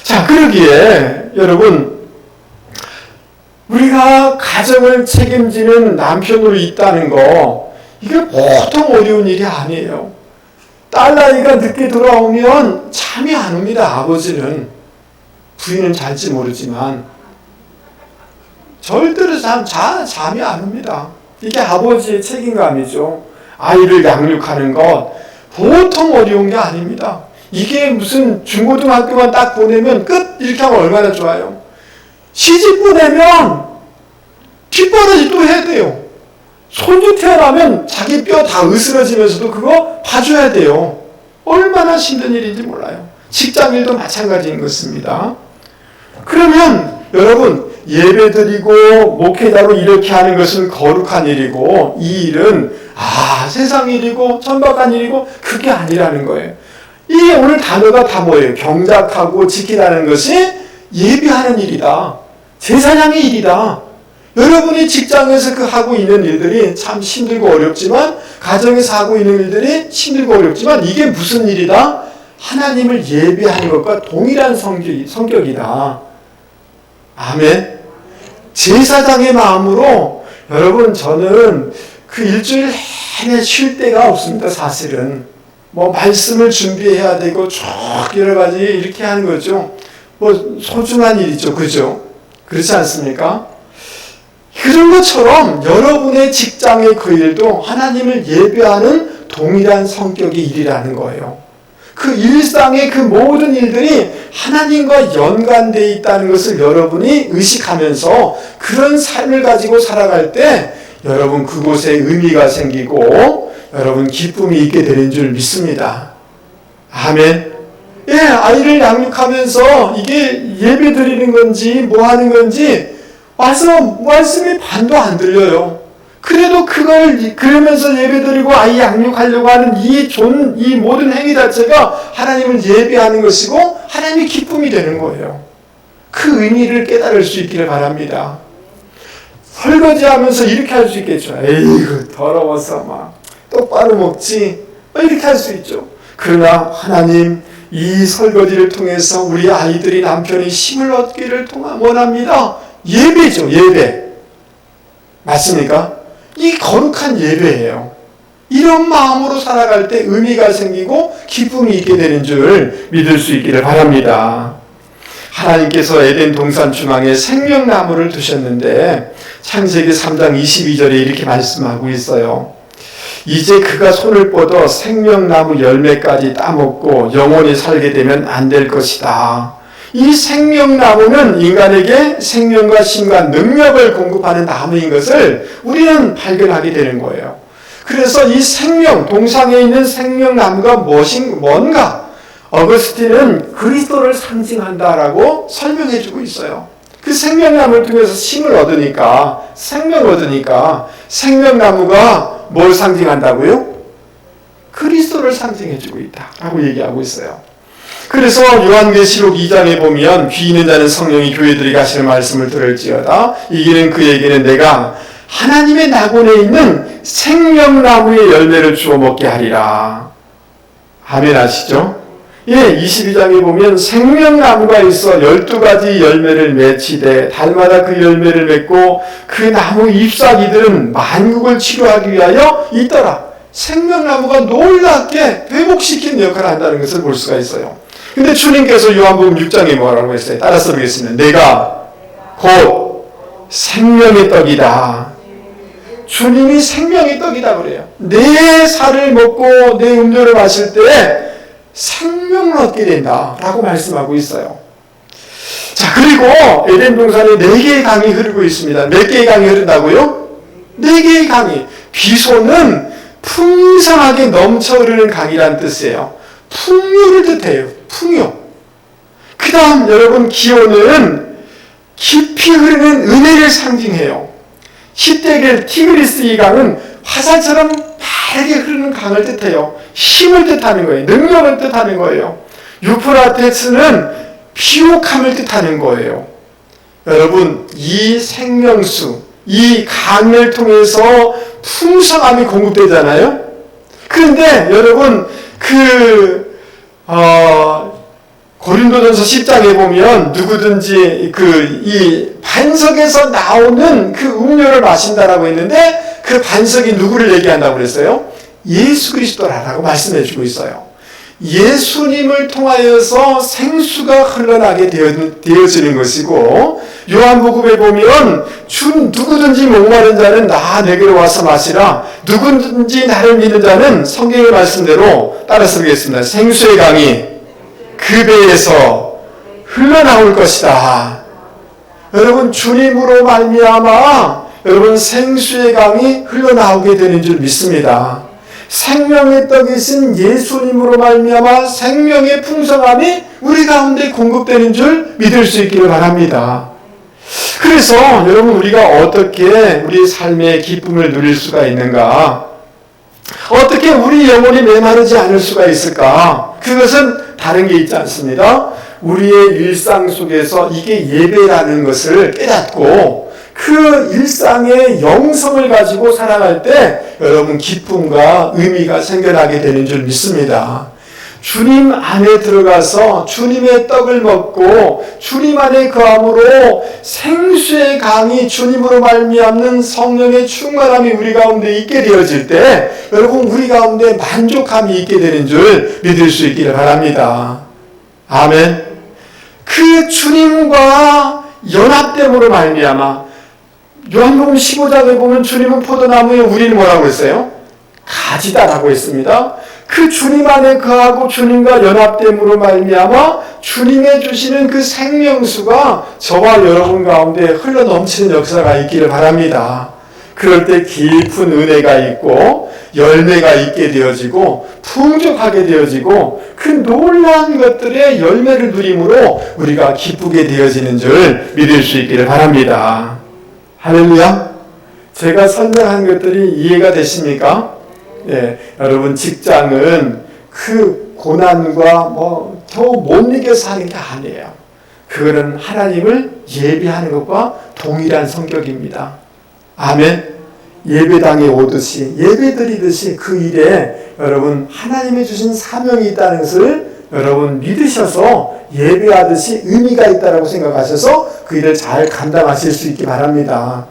자, 그러기에 여러분, 우리가 가정을 책임지는 남편으로 있다는 거 이게 보통 어려운 일이 아니에요. 딸아이가 늦게 돌아오면 잠이 안 옵니다. 아버지는. 부인은 잘지 모르지만 절대로 잠이 안 옵니다. 이게 아버지의 책임감이죠. 아이를 양육하는 것 보통 어려운 게 아닙니다. 이게 무슨 중고등학교만 딱 보내면 끝 이렇게 하면 얼마나 좋아요. 시집 보내면 뒷바라지 또 해야 돼요. 손주 태어나면 자기 뼈 다 으스러지면서도 그거 봐줘야 돼요. 얼마나 힘든 일인지 몰라요. 직장일도 마찬가지인 것입니다. 그러면 여러분, 예배드리고 목회자로 이렇게 하는 것은 거룩한 일이고 이 일은 세상 일이고 천박한 일이고 그게 아니라는 거예요. 이 오늘 단어가 다 뭐예요? 경작하고 지키라는 것이 예배하는 일이다. 제사장의 일이다. 여러분이 직장에서 그 하고 있는 일들이 참 힘들고 어렵지만 가정에서 하고 있는 일들이 힘들고 어렵지만 이게 무슨 일이다? 하나님을 예배하는 것과 동일한 성격이다. 아멘. 제사장의 마음으로 여러분, 저는 그 일주일 내내 쉴 데가 없습니다. 사실은 뭐 말씀을 준비해야 되고 쭉 여러 가지 이렇게 하는 거죠. 뭐 소중한 일이죠. 그죠? 그렇지 않습니까? 그런 것처럼 여러분의 직장의 그 일도 하나님을 예배하는 동일한 성격의 일이라는 거예요. 그 일상의 그 모든 일들이 하나님과 연관되어 있다는 것을 여러분이 의식하면서 그런 삶을 가지고 살아갈 때 여러분 그곳에 의미가 생기고 여러분 기쁨이 있게 되는 줄 믿습니다. 아멘. 예, 아이를 양육하면서 이게 예배 드리는 건지 뭐 하는 건지 말씀이 반도 안 들려요. 그래도 그러면서 예배드리고 아이 양육하려고 하는 이 모든 행위 자체가 하나님을 예배하는 것이고 하나님의 기쁨이 되는 거예요. 그 의미를 깨달을 수 있기를 바랍니다. 설거지하면서 이렇게 할 수 있겠죠. 에이구 더러워서 막 똑바로 먹지 이렇게 할 수 있죠. 그러나 하나님 이 설거지를 통해서 우리 아이들이 남편이 힘을 얻기를 원합니다. 예배죠. 예배. 맞습니까? 이 거룩한 예배예요. 이런 마음으로 살아갈 때 의미가 생기고 기쁨이 있게 되는 줄 믿을 수 있기를 바랍니다. 하나님께서 에덴 동산 중앙에 생명나무를 두셨는데 창세기 3장 22절에 이렇게 말씀하고 있어요. 이제 그가 손을 뻗어 생명나무 열매까지 따먹고 영원히 살게 되면 안 될 것이다. 이 생명나무는 인간에게 생명과 힘과 능력을 공급하는 나무인 것을 우리는 발견하게 되는 거예요. 그래서 이 동상에 있는 생명나무가 뭔가 어거스틴은 그리스도를 상징한다라고 설명해주고 있어요. 그 생명나무를 통해서 힘을 얻으니까 생명나무가 뭘 상징한다고요? 그리스도를 상징해주고 있다라고 얘기하고 있어요. 그래서 요한계시록 2장에 보면 귀 있는 자는 성령이 교회들이 가시는 말씀을 들을지어다 이기는 그에게는 내가 하나님의 낙원에 있는 생명나무의 열매를 주어 먹게 하리라. 아멘 하시죠? 예, 22장에 보면 생명나무가 있어 12가지 열매를 맺히되 달마다 그 열매를 맺고 그 나무 잎사귀들은 만국을 치료하기 위하여 있더라. 생명나무가 놀랍게 회복시키는 역할을 한다는 것을 볼 수가 있어요. 근데 주님께서 요한복음 6장에 뭐라고 했어요? 따라서 보겠습니다. 내가 곧 생명의 떡이다. 주님이 생명의 떡이다 그래요. 내 살을 먹고 내 음료를 마실 때 생명을 얻게 된다라고 말씀하고 있어요. 자, 그리고 에덴 동산에 4개의 강이 흐르고 있습니다. 몇 개의 강이 흐른다고요? 4개의 강이. 비소는 풍성하게 넘쳐 흐르는 강이란 뜻이에요. 풍요를 뜻해요. 풍요. 그 다음 여러분 기온은 깊이 흐르는 은혜를 상징해요. 히데겔 티그리스 이 강은 화살처럼 빠르게 흐르는 강을 뜻해요. 힘을 뜻하는 거예요. 능력을 뜻하는 거예요. 유프라테스는 비옥함을 뜻하는 거예요. 여러분 이 생명수, 이 강을 통해서 풍성함이 공급되잖아요. 그런데 여러분 고린도전서 10장에 보면 누구든지 이 반석에서 나오는 그 음료를 마신다라고 했는데 그 반석이 누구를 얘기한다고 그랬어요? 예수 그리스도라고 말씀해 주고 있어요. 예수님을 통하여서 생수가 흘러나게 되어지는 것이고 요한복음에 보면 누구든지 목마른 자는 내게로 와서 마시라. 누구든지 나를 믿는 자는 성경의 말씀대로 따라서 보겠습니다. 생수의 강이 그 배에서 흘러나올 것이다. 여러분 주님으로 말미암아 여러분 생수의 강이 흘러나오게 되는 줄 믿습니다. 생명의 떡이신 예수님으로 말미암아 생명의 풍성함이 우리 가운데 공급되는 줄 믿을 수 있기를 바랍니다. 그래서 여러분 우리가 어떻게 우리 삶의 기쁨을 누릴 수가 있는가? 어떻게 우리 영혼이 메마르지 않을 수가 있을까? 그것은 다른 게 있지 않습니다. 우리의 일상 속에서 이게 예배라는 것을 깨닫고 그 일상의 영성을 가지고 살아갈 때 여러분 기쁨과 의미가 생겨나게 되는 줄 믿습니다. 주님 안에 들어가서 주님의 떡을 먹고 주님 안에 거함으로 생수의 강이 주님으로 말미암는 성령의 충만함이 우리 가운데 있게 되어질 때 여러분 우리 가운데 만족함이 있게 되는 줄 믿을 수 있기를 바랍니다. 아멘. 그 주님과 연합됨으로 말미암아 요한복음 15장에 보면 주님은 포도나무에 우리는 뭐라고 했어요? 가지다라고 했습니다. 그 주님 안에 거하고 주님과 연합됨으로 말미암아 주님의 주시는 그 생명수가 저와 여러분 가운데 흘러 넘치는 역사가 있기를 바랍니다. 그럴 때 깊은 은혜가 있고 열매가 있게 되어지고 풍족하게 되어지고 그 놀라운 것들의 열매를 누림으로 우리가 기쁘게 되어지는 줄 믿을 수 있기를 바랍니다. 할렐루야. 제가 설명한 것들이 이해가 되십니까? 예, 여러분 직장은 그 고난과 겨우 못 이겨서 하는 게 아니에요. 그거는 하나님을 예배하는 것과 동일한 성격입니다. 아멘. 예배당에 오듯이 예배드리듯이 그 일에 여러분 하나님이 주신 사명이 있다는 것을 여러분 믿으셔서 예배하듯이 의미가 있다고 생각하셔서 그 일을 잘 감당하실 수 있기 바랍니다.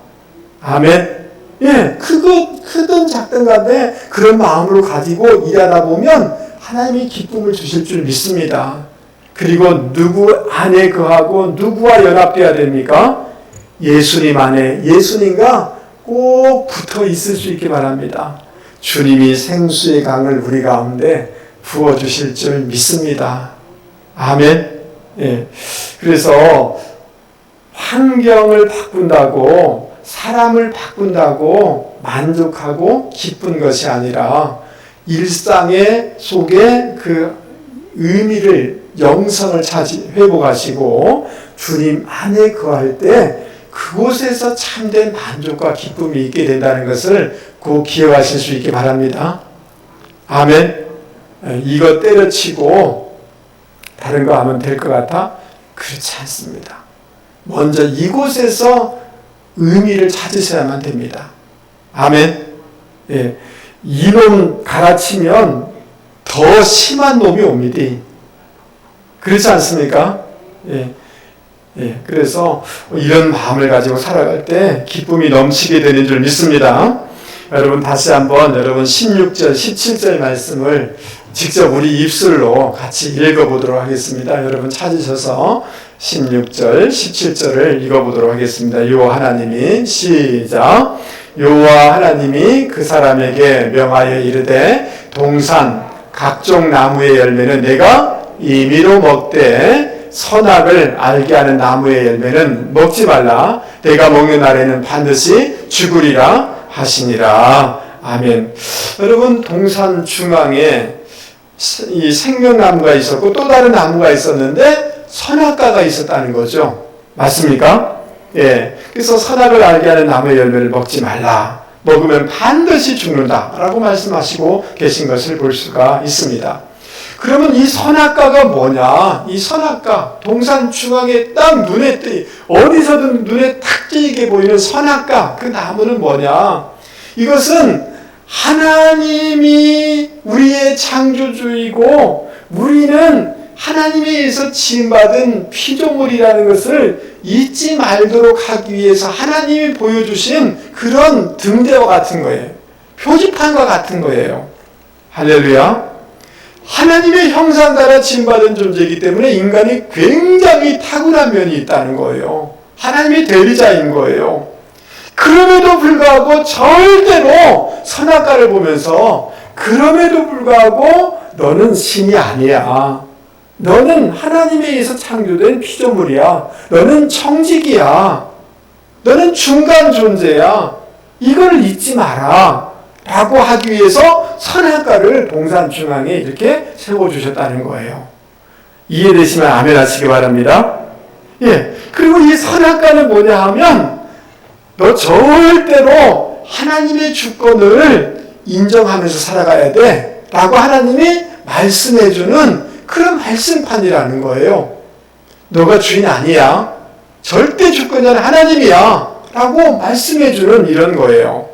아멘. 예, 크든 작든 간에 그런 마음으로 가지고 일하다 보면 하나님이 기쁨을 주실 줄 믿습니다. 그리고 누구 안에 거하고 누구와 연합되어야 됩니까? 예수님 안에 예수님과 꼭 붙어 있을 수 있기 바랍니다. 주님이 생수의 강을 우리 가운데 부어주실 줄 믿습니다. 아멘. 예. 그래서 환경을 바꾼다고 사람을 바꾼다고 만족하고 기쁜 것이 아니라 일상의 속에 그 의미를 영성을 회복하시고 주님 안에 거할 때 그곳에서 참된 만족과 기쁨이 있게 된다는 것을 꼭 기억하실 수 있기 바랍니다. 아멘. 이거 때려치고 다른 거 하면 될 것 같아? 그렇지 않습니다. 먼저 이곳에서 의미를 찾으셔야만 됩니다. 아멘. 예. 이놈 갈아치면 더 심한 놈이 옵니다. 그렇지 않습니까? 예. 예. 그래서 이런 마음을 가지고 살아갈 때 기쁨이 넘치게 되는 줄 믿습니다. 여러분 다시 한번 여러분 16절, 17절 말씀을 직접 우리 입술로 같이 읽어보도록 하겠습니다. 여러분 찾으셔서 16절, 17절을 읽어보도록 하겠습니다. 여호와 하나님이 시작. 여호와 하나님이 그 사람에게 명하여 이르되 동산 각종 나무의 열매는 내가 임의로 먹되 선악을 알게 하는 나무의 열매는 먹지 말라. 내가 먹는 날에는 반드시 죽으리라 하시니라. 아멘. 여러분 동산 중앙에 이 생명나무가 있었고 또 다른 나무가 있었는데 선악과가 있었다는 거죠. 맞습니까? 예. 그래서 선악을 알게 하는 나무의 열매를 먹지 말라. 먹으면 반드시 죽는다. 라고 말씀하시고 계신 것을 볼 수가 있습니다. 그러면 이 선악과가 뭐냐? 이 선악과, 동산 중앙에 딱 어디서든 눈에 탁 띄게 보이는 선악과, 그 나무는 뭐냐? 이것은 하나님이 우리의 창조주이고 우리는 하나님에 의해서 지음받은 피조물이라는 것을 잊지 말도록 하기 위해서 하나님이 보여주신 그런 등대와 같은 거예요. 표지판과 같은 거예요. 할렐루야. 하나님의 형상 따라 지음받은 존재이기 때문에 인간이 굉장히 타고난 면이 있다는 거예요. 하나님의 대리자인 거예요. 그럼에도 불구하고 절대로 선악과를 보면서 그럼에도 불구하고 너는 신이 아니야. 너는 하나님에 의해서 창조된 피조물이야. 너는 청직이야. 너는 중간 존재야. 이걸 잊지 마라. 라고 하기 위해서 선악과를 동산 중앙에 이렇게 세워주셨다는 거예요. 이해되시면 아멘 하시기 바랍니다. 예. 그리고 이 선악과는 뭐냐 하면 너 절대로 하나님의 주권을 인정하면서 살아가야 돼. 라고 하나님이 말씀해주는 그런 말씀판이라는 거예요. 너가 주인 아니야. 절대 주권자는 하나님이야. 라고 말씀해주는 이런 거예요.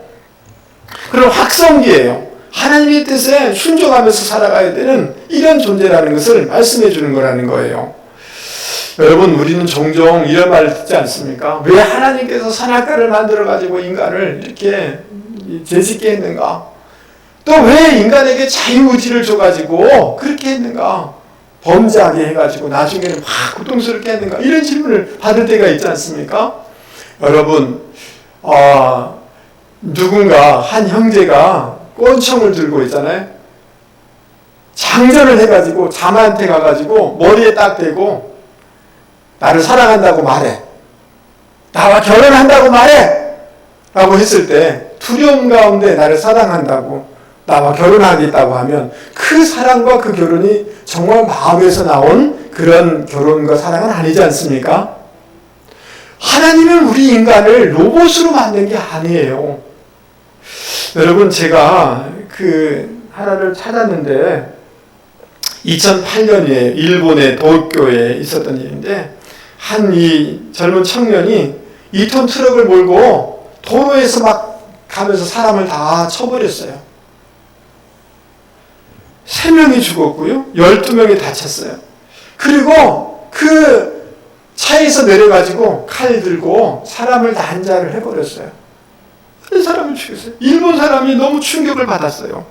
그럼 확성기예요. 하나님의 뜻에 순종하면서 살아가야 되는 이런 존재라는 것을 말씀해 주는 거라는 거예요. 여러분, 우리는 종종 이런 말을 듣지 않습니까? 왜 하나님께서 선악과를 만들어가지고 인간을 이렇게 죄짓게 했는가? 또 왜 인간에게 자유의지를 줘가지고 그렇게 했는가? 범죄하게 해가지고 나중에는 막 고통스럽게 했는가? 이런 질문을 받을 때가 있지 않습니까? 여러분, 누군가 한 형제가 권총을 들고 있잖아요. 장전을 해가지고 자마한테 가가지고 머리에 딱 대고 나를 사랑한다고 말해. 나와 결혼한다고 말해. 라고 했을 때 두려움 가운데 나를 사랑한다고 나와 결혼하겠다고 하면 그 사랑과 그 결혼이 정말 마음에서 나온 그런 결혼과 사랑은 아니지 않습니까? 하나님은 우리 인간을 로봇으로 만든 게 아니에요. 여러분, 제가 하나를 찾았는데 2008년에 일본의 도쿄에 있었던 일인데 한 이 젊은 청년이 2톤 트럭을 몰고 도로에서 막 가면서 사람을 다 쳐버렸어요. 3명이 죽었고요. 12명이 다쳤어요. 그리고 그 차에서 내려가지고 칼 들고 사람을 난자를 해버렸어요. 한 사람을 죽였어요. 일본 사람이 너무 충격을 받았어요.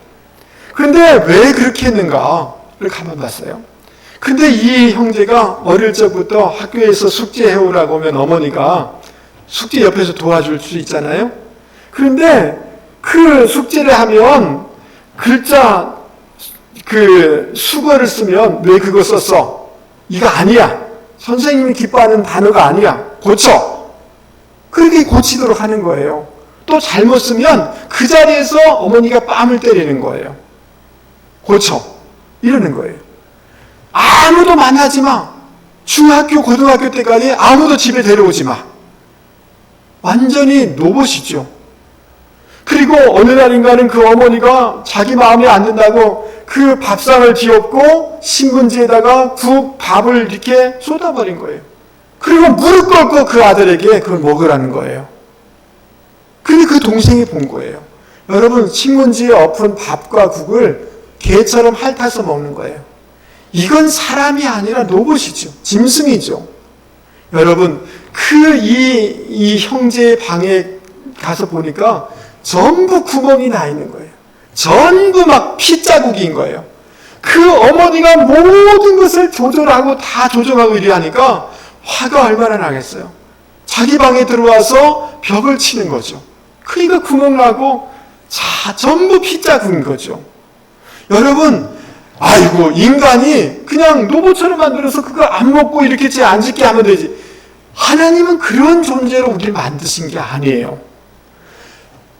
그런데 왜 그렇게 했는가를 가만 봤어요. 근데 이 형제가 어릴 적부터 학교에서 숙제해오라고 하면 어머니가 숙제 옆에서 도와줄 수 있잖아요. 그런데 그 숙제를 하면 글자 수거를 쓰면 왜 그거 썼어? 이거 아니야. 선생님이 기뻐하는 단어가 아니야. 고쳐. 그렇게 고치도록 하는 거예요. 또 잘못 쓰면 그 자리에서 어머니가 뺨을 때리는 거예요. 고쳐. 이러는 거예요. 아무도 만나지 마. 중학교, 고등학교 때까지 아무도 집에 데려오지 마. 완전히 로봇이죠. 그리고 어느 날인가는 그 어머니가 자기 마음에 안 든다고 그 밥상을 뒤엎고 신문지에다가 밥을 이렇게 쏟아버린 거예요. 그리고 무릎 꿇고 그 아들에게 그걸 먹으라는 거예요. 근데 그 동생이 본 거예요. 여러분, 신문지에 엎은 밥과 국을 개처럼 핥아서 먹는 거예요. 이건 사람이 아니라 로봇이죠. 짐승이죠. 여러분, 이 형제의 방에 가서 보니까 전부 구멍이 나 있는 거예요. 전부 막 피자국인 거예요. 그 어머니가 모든 것을 조절하고 다 조정하고 이래 하니까 화가 얼마나 나겠어요. 자기 방에 들어와서 벽을 치는 거죠. 그러니까 구멍 나고 전부 피자국인 거죠. 여러분, 아이고, 인간이 그냥 로봇처럼 만들어서 그거 안 먹고 이렇게 안 짓게 하면 되지. 하나님은 그런 존재로 우리를 만드신 게 아니에요.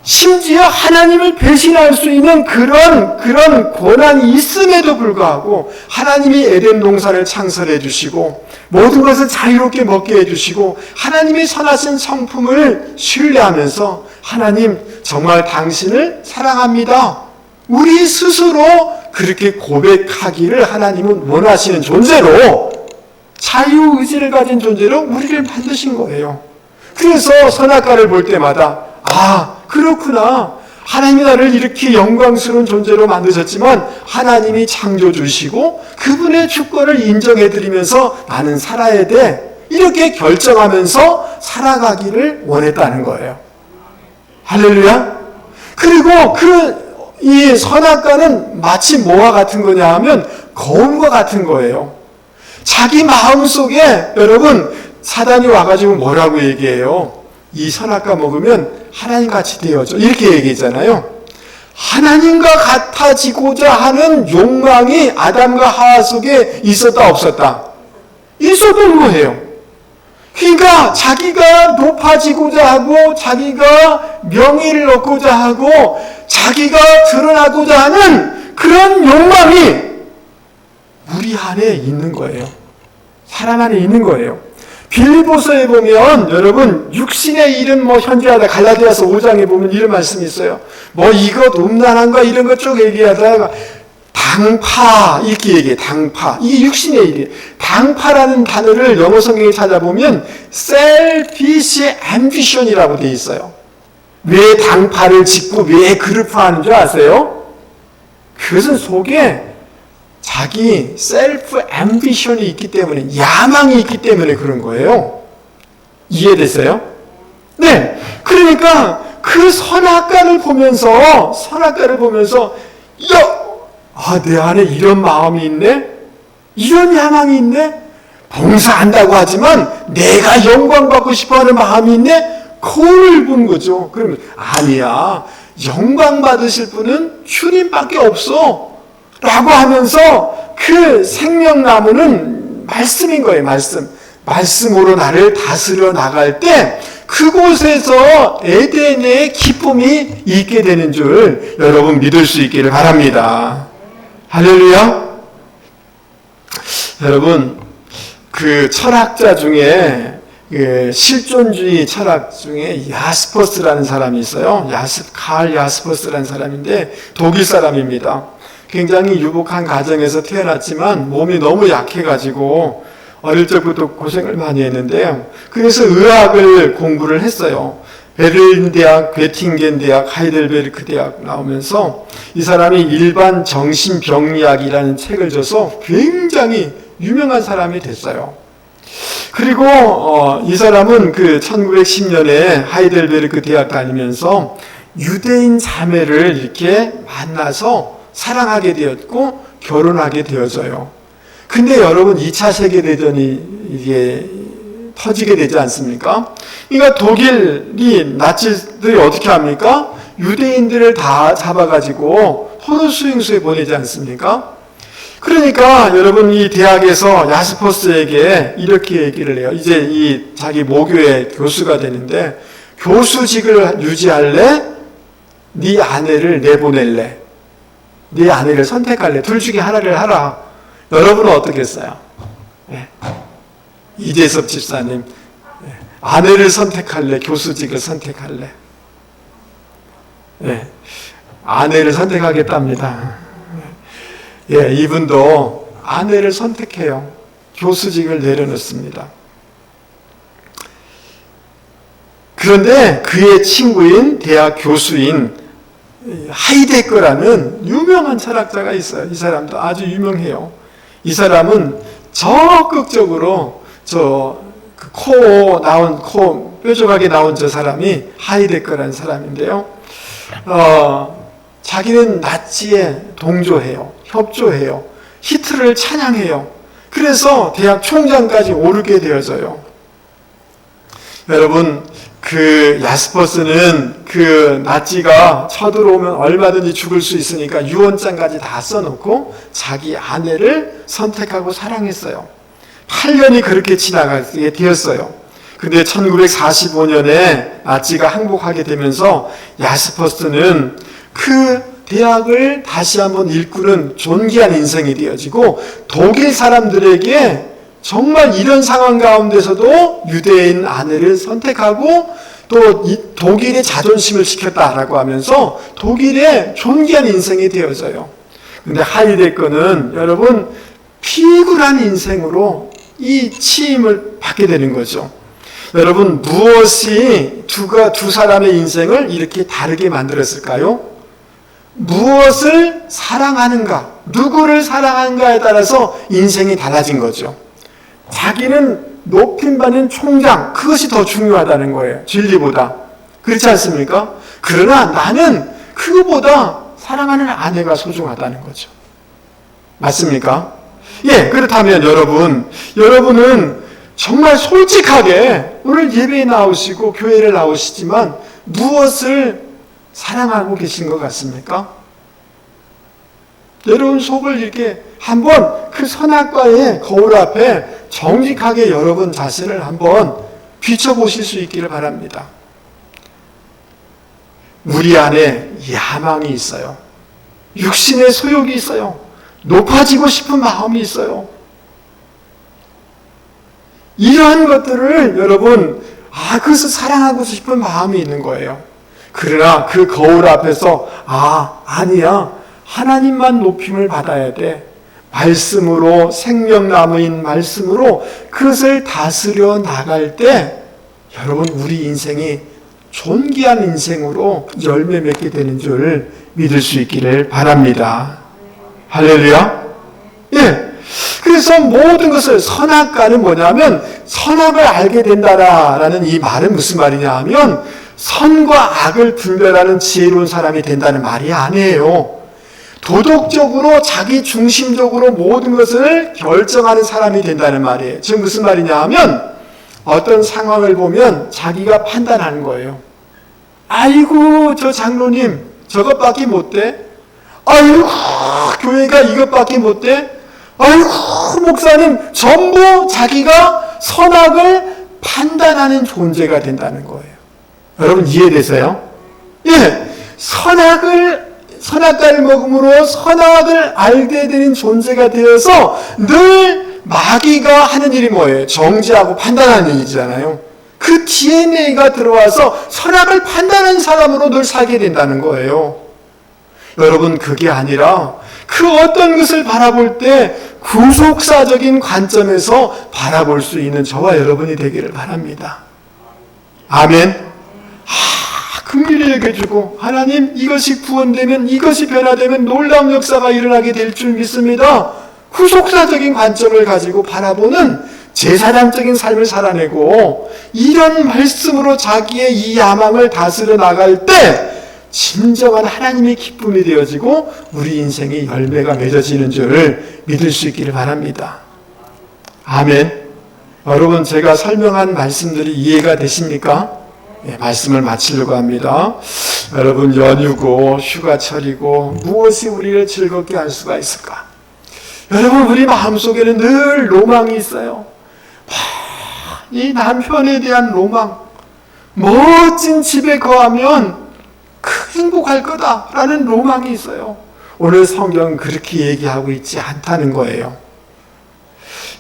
심지어 하나님을 배신할 수 있는 그런 권한이 있음에도 불구하고 하나님이 에덴 동산을 창설해 주시고 모든 것을 자유롭게 먹게 해주시고 하나님의 선하신 성품을 신뢰하면서 하나님, 정말 당신을 사랑합니다. 우리 스스로 그렇게 고백하기를 하나님은 원하시는 존재로, 자유의지를 가진 존재로 우리를 만드신 거예요. 그래서 선악과를 볼 때마다 그렇구나. 하나님이 나를 이렇게 영광스러운 존재로 만드셨지만 하나님이 창조주시고 그분의 주권을 인정해드리면서 나는 살아야 돼. 이렇게 결정하면서 살아가기를 원했다는 거예요. 할렐루야. 그리고 이 선악과는 마치 뭐와 같은 거냐 하면 거울과 같은 거예요. 자기 마음속에 여러분 사단이 와가지고 뭐라고 얘기해요? 이 선악과 먹으면 하나님같이 되어져. 이렇게 얘기했잖아요. 하나님과 같아지고자 하는 욕망이 아담과 하와 속에 있었다 없었다? 있었던 거예요. 그러니까 자기가 높아지고자 하고 자기가 명예를 얻고자 하고 자기가 드러나고자 하는 그런 욕망이 우리 안에 있는 거예요. 사람 안에 있는 거예요. 빌립보서에 보면 여러분 육신의 일은 현재하다 갈라디아서 5장에 보면 이런 말씀이 있어요. 이것 음란한가 이런 것 쭉 얘기하다가 당파 이렇게 얘기해. 당파. 이게 육신의 일이에요. 당파라는 단어를 영어 성경에 찾아보면 selfish ambition이라고 돼 있어요. 왜 당파를 짓고 왜 그룹화하는 줄 아세요? 그것은 속에 자기 셀프 앰비션이 있기 때문에, 야망이 있기 때문에 그런 거예요. 이해됐어요? 네. 그러니까 그 선악과를 보면서 내 안에 이런 마음이 있네? 이런 야망이 있네? 봉사한다고 하지만 내가 영광받고 싶어하는 마음이 있네? 그걸 보는 거죠. 그러면 아니야, 영광 받으실 분은 주님밖에 없어 라고 하면서 그 생명나무는 말씀인 거예요. 말씀으로 나를 다스려 나갈 때 그곳에서 에덴의 기쁨이 있게 되는 줄 여러분 믿을 수 있기를 바랍니다. 할렐루야. 여러분, 그 철학자 중에, 실존주의 철학 중에 야스퍼스라는 사람이 있어요. 칼 야스퍼스라는 사람인데 독일 사람입니다. 굉장히 유복한 가정에서 태어났지만 몸이 너무 약해가지고 어릴 적부터 고생을 많이 했는데요. 그래서 의학을 공부를 했어요. 베를린 대학, 괴팅겐 대학, 하이델베르크 대학 나오면서 이 사람이 일반 정신병리학이라는 책을 줘서 굉장히 유명한 사람이 됐어요. 그리고 이 사람은 그 1910년에 하이델베르크 대학 다니면서 유대인 자매를 이렇게 만나서 사랑하게 되었고 결혼하게 되어져요. 근데 여러분 2차 세계대전이 이게 터지게 되지 않습니까? 그러니까 독일이 나치들이 어떻게 합니까? 유대인들을 다 잡아가지고 포로수용소에 보내지 않습니까? 그러니까 여러분 이 대학에서 야스퍼스에게 이렇게 얘기를 해요. 이제 이 자기 모교의 교수가 되는데 교수직을 유지할래? 네 아내를 내보낼래? 네 아내를 선택할래? 둘 중에 하나를 하라. 여러분은 어떻겠어요? 네. 이재섭 집사님, 아내를 선택할래? 교수직을 선택할래? 네. 아내를 선택하겠답니다. 예, 이분도 아내를 선택해요. 교수직을 내려놓습니다. 그런데 그의 친구인 대학 교수인 하이데거라는 유명한 철학자가 있어요. 이 사람도 아주 유명해요. 이 사람은 적극적으로 코 뾰족하게 나온 저 사람이 하이데거라는 사람인데요. 자기는 나치에 동조해요. 협조해요. 히틀러를 찬양해요. 그래서 대학 총장까지 오르게 되어져요. 여러분, 그 야스퍼스는 그 나치가 쳐들어오면 얼마든지 죽을 수 있으니까 유언장까지 다 써놓고 자기 아내를 선택하고 사랑했어요. 8년이 그렇게 지나가게 되었어요. 근데 1945년에 나치가 항복하게 되면서 야스퍼스는 그 대학을 다시 한번 일구는 존귀한 인생이 되어지고 독일 사람들에게 정말 이런 상황 가운데서도 유대인 아내를 선택하고 또 독일의 자존심을 지켰다라고 하면서 독일의 존귀한 인생이 되어져요. 근데 하이데거는 여러분 피굴한 인생으로 이 치임을 받게 되는 거죠. 여러분 무엇이 두 사람의 인생을 이렇게 다르게 만들었을까요? 무엇을 사랑하는가, 누구를 사랑하는가에 따라서 인생이 달라진 거죠. 자기는 높임받는 총장, 그것이 더 중요하다는 거예요. 진리보다. 그렇지 않습니까? 그러나 나는 그거보다 사랑하는 아내가 소중하다는 거죠. 맞습니까? 예, 그렇다면 여러분은 정말 솔직하게 오늘 예배에 나오시고 교회를 나오시지만 무엇을 사랑하고 계신 것 같습니까? 여러분 속을 이렇게 한번 그 선악과의 거울 앞에 정직하게 여러분 자신을 한번 비춰보실 수 있기를 바랍니다. 우리 안에 야망이 있어요. 육신의 소욕이 있어요. 높아지고 싶은 마음이 있어요. 이러한 것들을 여러분 그것을 사랑하고 싶은 마음이 있는 거예요. 그러나 그 거울 앞에서 아니야, 하나님만 높임을 받아야 돼. 말씀으로, 생명나무인 말씀으로 그것을 다스려 나갈 때 여러분 우리 인생이 존귀한 인생으로 열매 맺게 되는 줄 믿을 수 있기를 바랍니다. 할렐루야. 예. 그래서 모든 것을 선악과는 뭐냐면 선악을 알게 된다라는 이 말은 무슨 말이냐 하면 선과 악을 분별하는 지혜로운 사람이 된다는 말이 아니에요. 도덕적으로 자기 중심적으로 모든 것을 결정하는 사람이 된다는 말이에요. 지금 무슨 말이냐 하면 어떤 상황을 보면 자기가 판단하는 거예요. 아이고 저 장로님 저것밖에 못돼? 아이고 교회가 이것밖에 못돼? 아이고 목사님 전부 자기가 선악을 판단하는 존재가 된다는 거예요. 여러분 이해되세요? 예, 선악과를 먹음으로 선악을 알게 되는 존재가 되어서 늘 마귀가 하는 일이 뭐예요? 정죄하고 판단하는 일이잖아요. 그 DNA가 들어와서 선악을 판단하는 사람으로 늘 살게 된다는 거예요. 여러분 그게 아니라 그 어떤 것을 바라볼 때 구속사적인 관점에서 바라볼 수 있는 저와 여러분이 되기를 바랍니다. 아멘. 긍휼히 여겨주고 하나님 이것이 구원되면 이것이 변화되면 놀라운 역사가 일어나게 될 줄 믿습니다. 구속사적인 관점을 가지고 바라보는 제사장적인 삶을 살아내고 이런 말씀으로 자기의 이 야망을 다스려 나갈 때 진정한 하나님의 기쁨이 되어지고 우리 인생의 열매가 맺어지는 줄을 믿을 수 있기를 바랍니다. 아멘. 여러분 제가 설명한 말씀들이 이해가 되십니까? 네, 말씀을 마치려고 합니다. 여러분 연휴고 휴가철이고 무엇이 우리를 즐겁게 할 수가 있을까? 여러분 우리 마음속에는 늘 로망이 있어요. 이 남편에 대한 로망, 멋진 집에 거하면 행복할 거다라는 로망이 있어요. 오늘 성경은 그렇게 얘기하고 있지 않다는 거예요.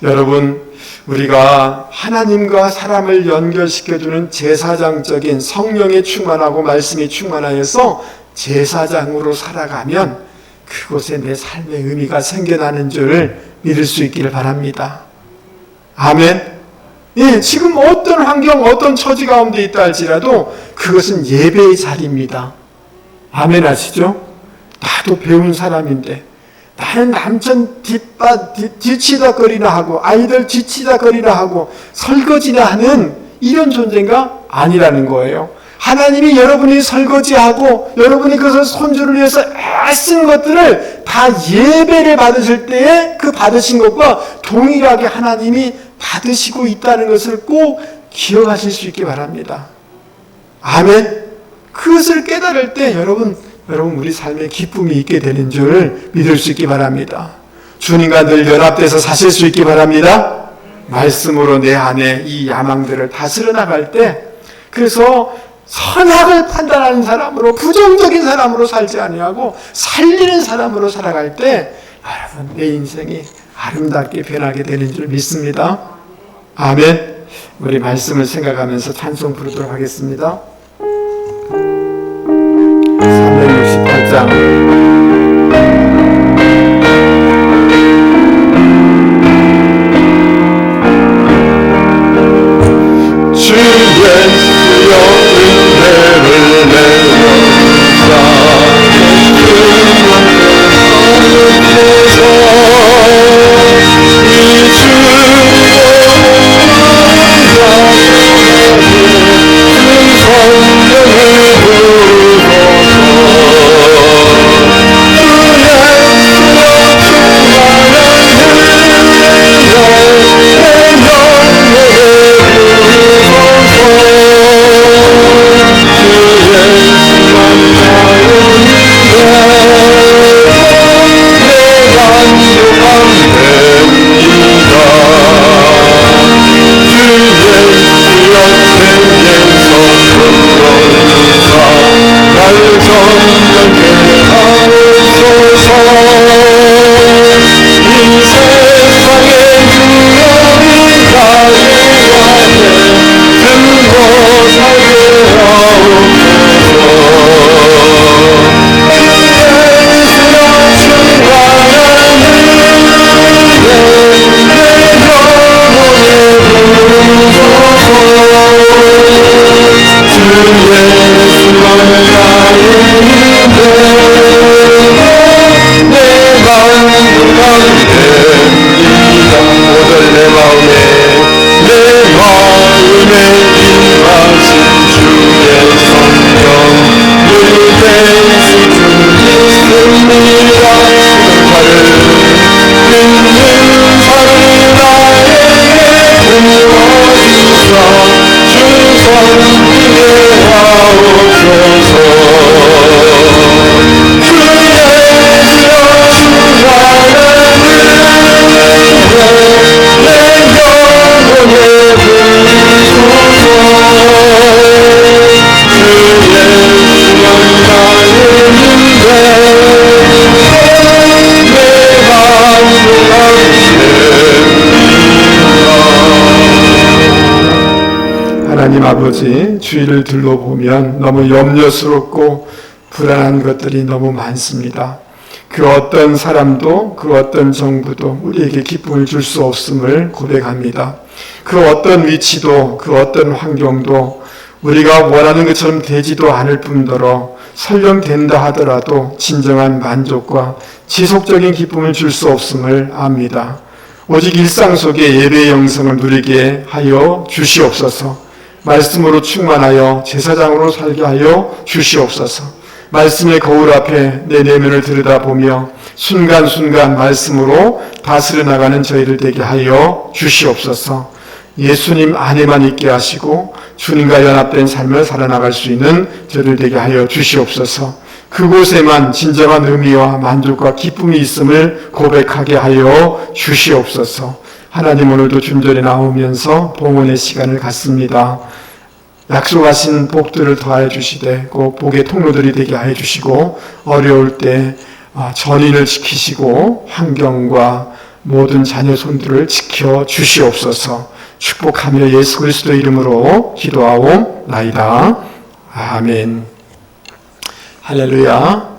여러분 우리가 하나님과 사람을 연결시켜주는 제사장적인 성령에 충만하고 말씀이 충만하여서 제사장으로 살아가면 그곳에 내 삶의 의미가 생겨나는 줄을 믿을 수 있기를 바랍니다. 아멘. 예, 지금 어떤 환경, 어떤 처지 가운데 있다 할지라도 그것은 예배의 자리입니다. 아멘 하시죠? 나도 배운 사람인데 나는 남편 뒤치다거리나 하고 아이들 뒤치다거리나 하고 설거지나 하는 이런 존재가 아니라는 거예요. 하나님이 여러분이 설거지하고 여러분이 그것을 손주를 위해서 애쓴 것들을 다 예배를 받으실 때에 그 받으신 것과 동일하게 하나님이 받으시고 있다는 것을 꼭 기억하실 수 있기 바랍니다. 아멘. 그것을 깨달을 때 여러분 우리 삶에 기쁨이 있게 되는 줄 믿을 수 있기 바랍니다. 주님과 늘 연합돼서 사실 수 있기 바랍니다. 말씀으로 내 안에 이 야망들을 다스려 나갈 때 그래서 선악을 판단하는 사람으로 부정적인 사람으로 살지 아니하고 살리는 사람으로 살아갈 때 여러분 내 인생이 아름답게 변하게 되는 줄 믿습니다. 아멘. 우리 말씀을 생각하면서 찬송 부르도록 하겠습니다. 368장 내 하나님 아버지, 주위를 둘러보면 너무 염려스럽고 불안한 것들이 너무 많습니다. 그 어떤 사람도 그 어떤 정부도 우리에게 기쁨을 줄 수 없음을 고백합니다. 그 어떤 위치도 그 어떤 환경도 우리가 원하는 것처럼 되지도 않을 뿐더러 설령 된다 하더라도 진정한 만족과 지속적인 기쁨을 줄 수 없음을 압니다. 오직 일상 속에 예배의 영성을 누리게 하여 주시옵소서. 말씀으로 충만하여 제사장으로 살게 하여 주시옵소서. 말씀의 거울 앞에 내 내면을 들여다보며 순간순간 말씀으로 다스려 나가는 저희를 되게 하여 주시옵소서. 예수님 안에만 있게 하시고 주님과 연합된 삶을 살아나갈 수 있는 저희를 되게 하여 주시옵소서. 그곳에만 진정한 의미와 만족과 기쁨이 있음을 고백하게 하여 주시옵소서. 하나님, 오늘도 중전에 나오면서 봉헌의 시간을 갖습니다. 약속하신 복들을 더하여 주시되 꼭 복의 통로들이 되게 하여 주시고 어려울 때 전인을 지키시고 환경과 모든 자녀 손들을 지켜 주시옵소서. 축복하며 예수 그리스도의 이름으로 기도하옵나이다. 아멘. 할렐루야.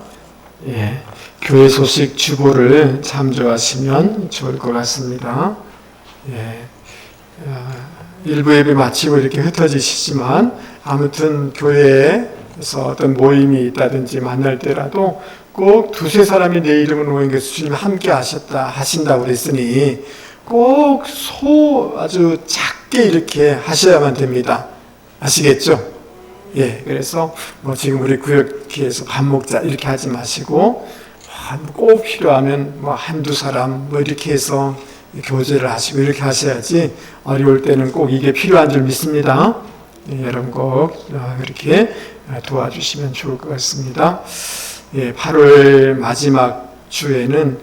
예, 교회 소식 주보를 참조하시면 좋을 것 같습니다. 예, 1부 예배 마치고 이렇게 흩어지시지만 아무튼 교회에서 어떤 모임이 있다든지 만날 때라도 꼭 두세 사람이 내 이름을 모인 것을 주님 함께 하신다고 그랬으니 꼭 아주 작게 이렇게 하셔야만 됩니다. 아시겠죠? 예, 그래서 지금 우리 구역회에서 밥 먹자 이렇게 하지 마시고 꼭 필요하면 한두 사람 이렇게 해서 교제를 하시고 이렇게 하셔야지 어려울 때는 꼭 이게 필요한 줄 믿습니다. 예, 여러분 꼭 그렇게 도와주시면 좋을 것 같습니다. 예, 8월 마지막 주에는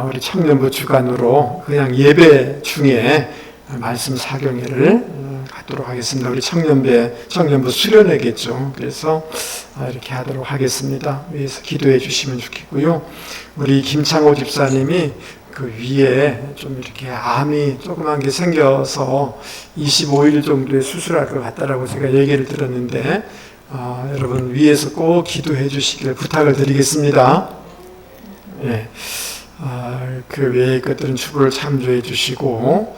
우리 청년부 주간으로 그냥 예배 중에 말씀 사경회를 갖도록 하겠습니다. 우리 청년부 수련회겠죠. 그래서 이렇게 하도록 하겠습니다. 위에서 기도해 주시면 좋겠고요. 우리 김창호 집사님이 그 위에 좀 이렇게 암이 조그만 게 생겨서 25일 정도에 수술할 것 같다라고 제가 얘기를 들었는데 여러분 위에서 꼭 기도해 주시길 부탁을 드리겠습니다. 예. 그 외의 것들은 주보를 참조해 주시고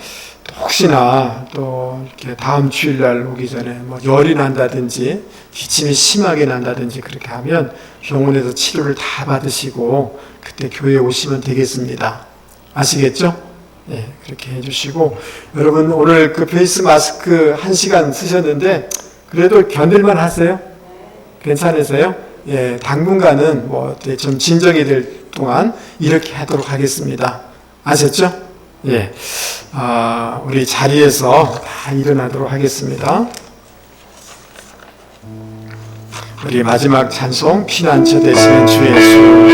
혹시나 또 이렇게 다음 주일날 오기 전에 열이 난다든지 기침이 심하게 난다든지 그렇게 하면 병원에서 치료를 다 받으시고 그때 교회에 오시면 되겠습니다. 아시겠죠? 네, 그렇게 해주시고 여러분 오늘 그 페이스 마스크 1시간 쓰셨는데 그래도 견딜만 하세요? 괜찮으세요? 예, 당분간은 좀 진정이 될 동안 이렇게 하도록 하겠습니다. 아셨죠? 예, 우리 자리에서 다 일어나도록 하겠습니다. 우리 마지막 찬송 피난처 되시는 주 예수.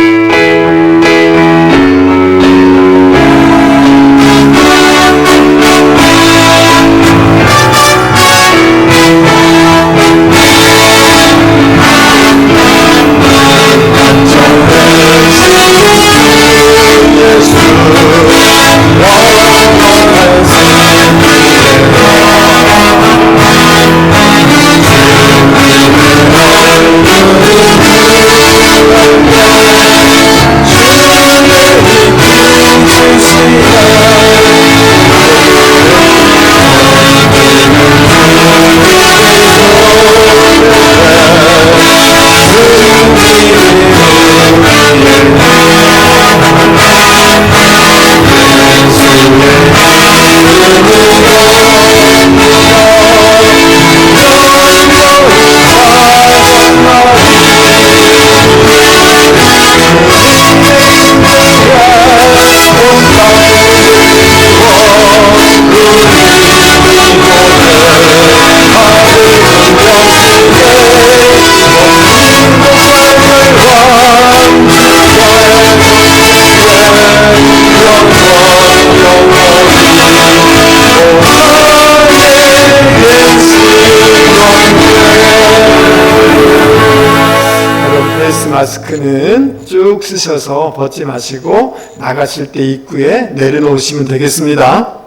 마스크는 쭉 쓰셔서 벗지 마시고 나가실 때 입구에 내려놓으시면 되겠습니다.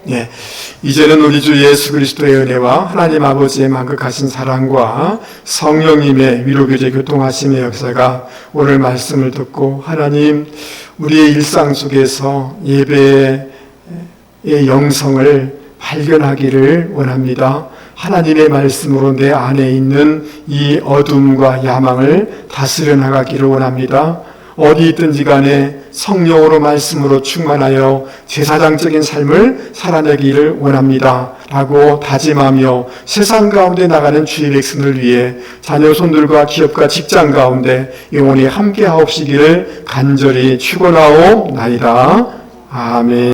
예, 이제는 우리 주 예수 그리스도의 은혜와 하나님 아버지의 만극하신 사랑과 성령님의 위로교제 교통하심의 역사가 오늘 말씀을 듣고 하나님 우리의 일상 속에서 예배의 영성을 발견하기를 원합니다. 하나님의 말씀으로 내 안에 있는 이 어둠과 야망을 다스려 나가기를 원합니다. 어디 있든지 간에 성령으로 말씀으로 충만하여 제사장적인 삶을 살아내기를 원합니다. 라고 다짐하며 세상 가운데 나가는 주의 백성을 위해 자녀 손들과 기업과 직장 가운데 영원히 함께 하옵시기를 간절히 축원하옵나이다. 아멘.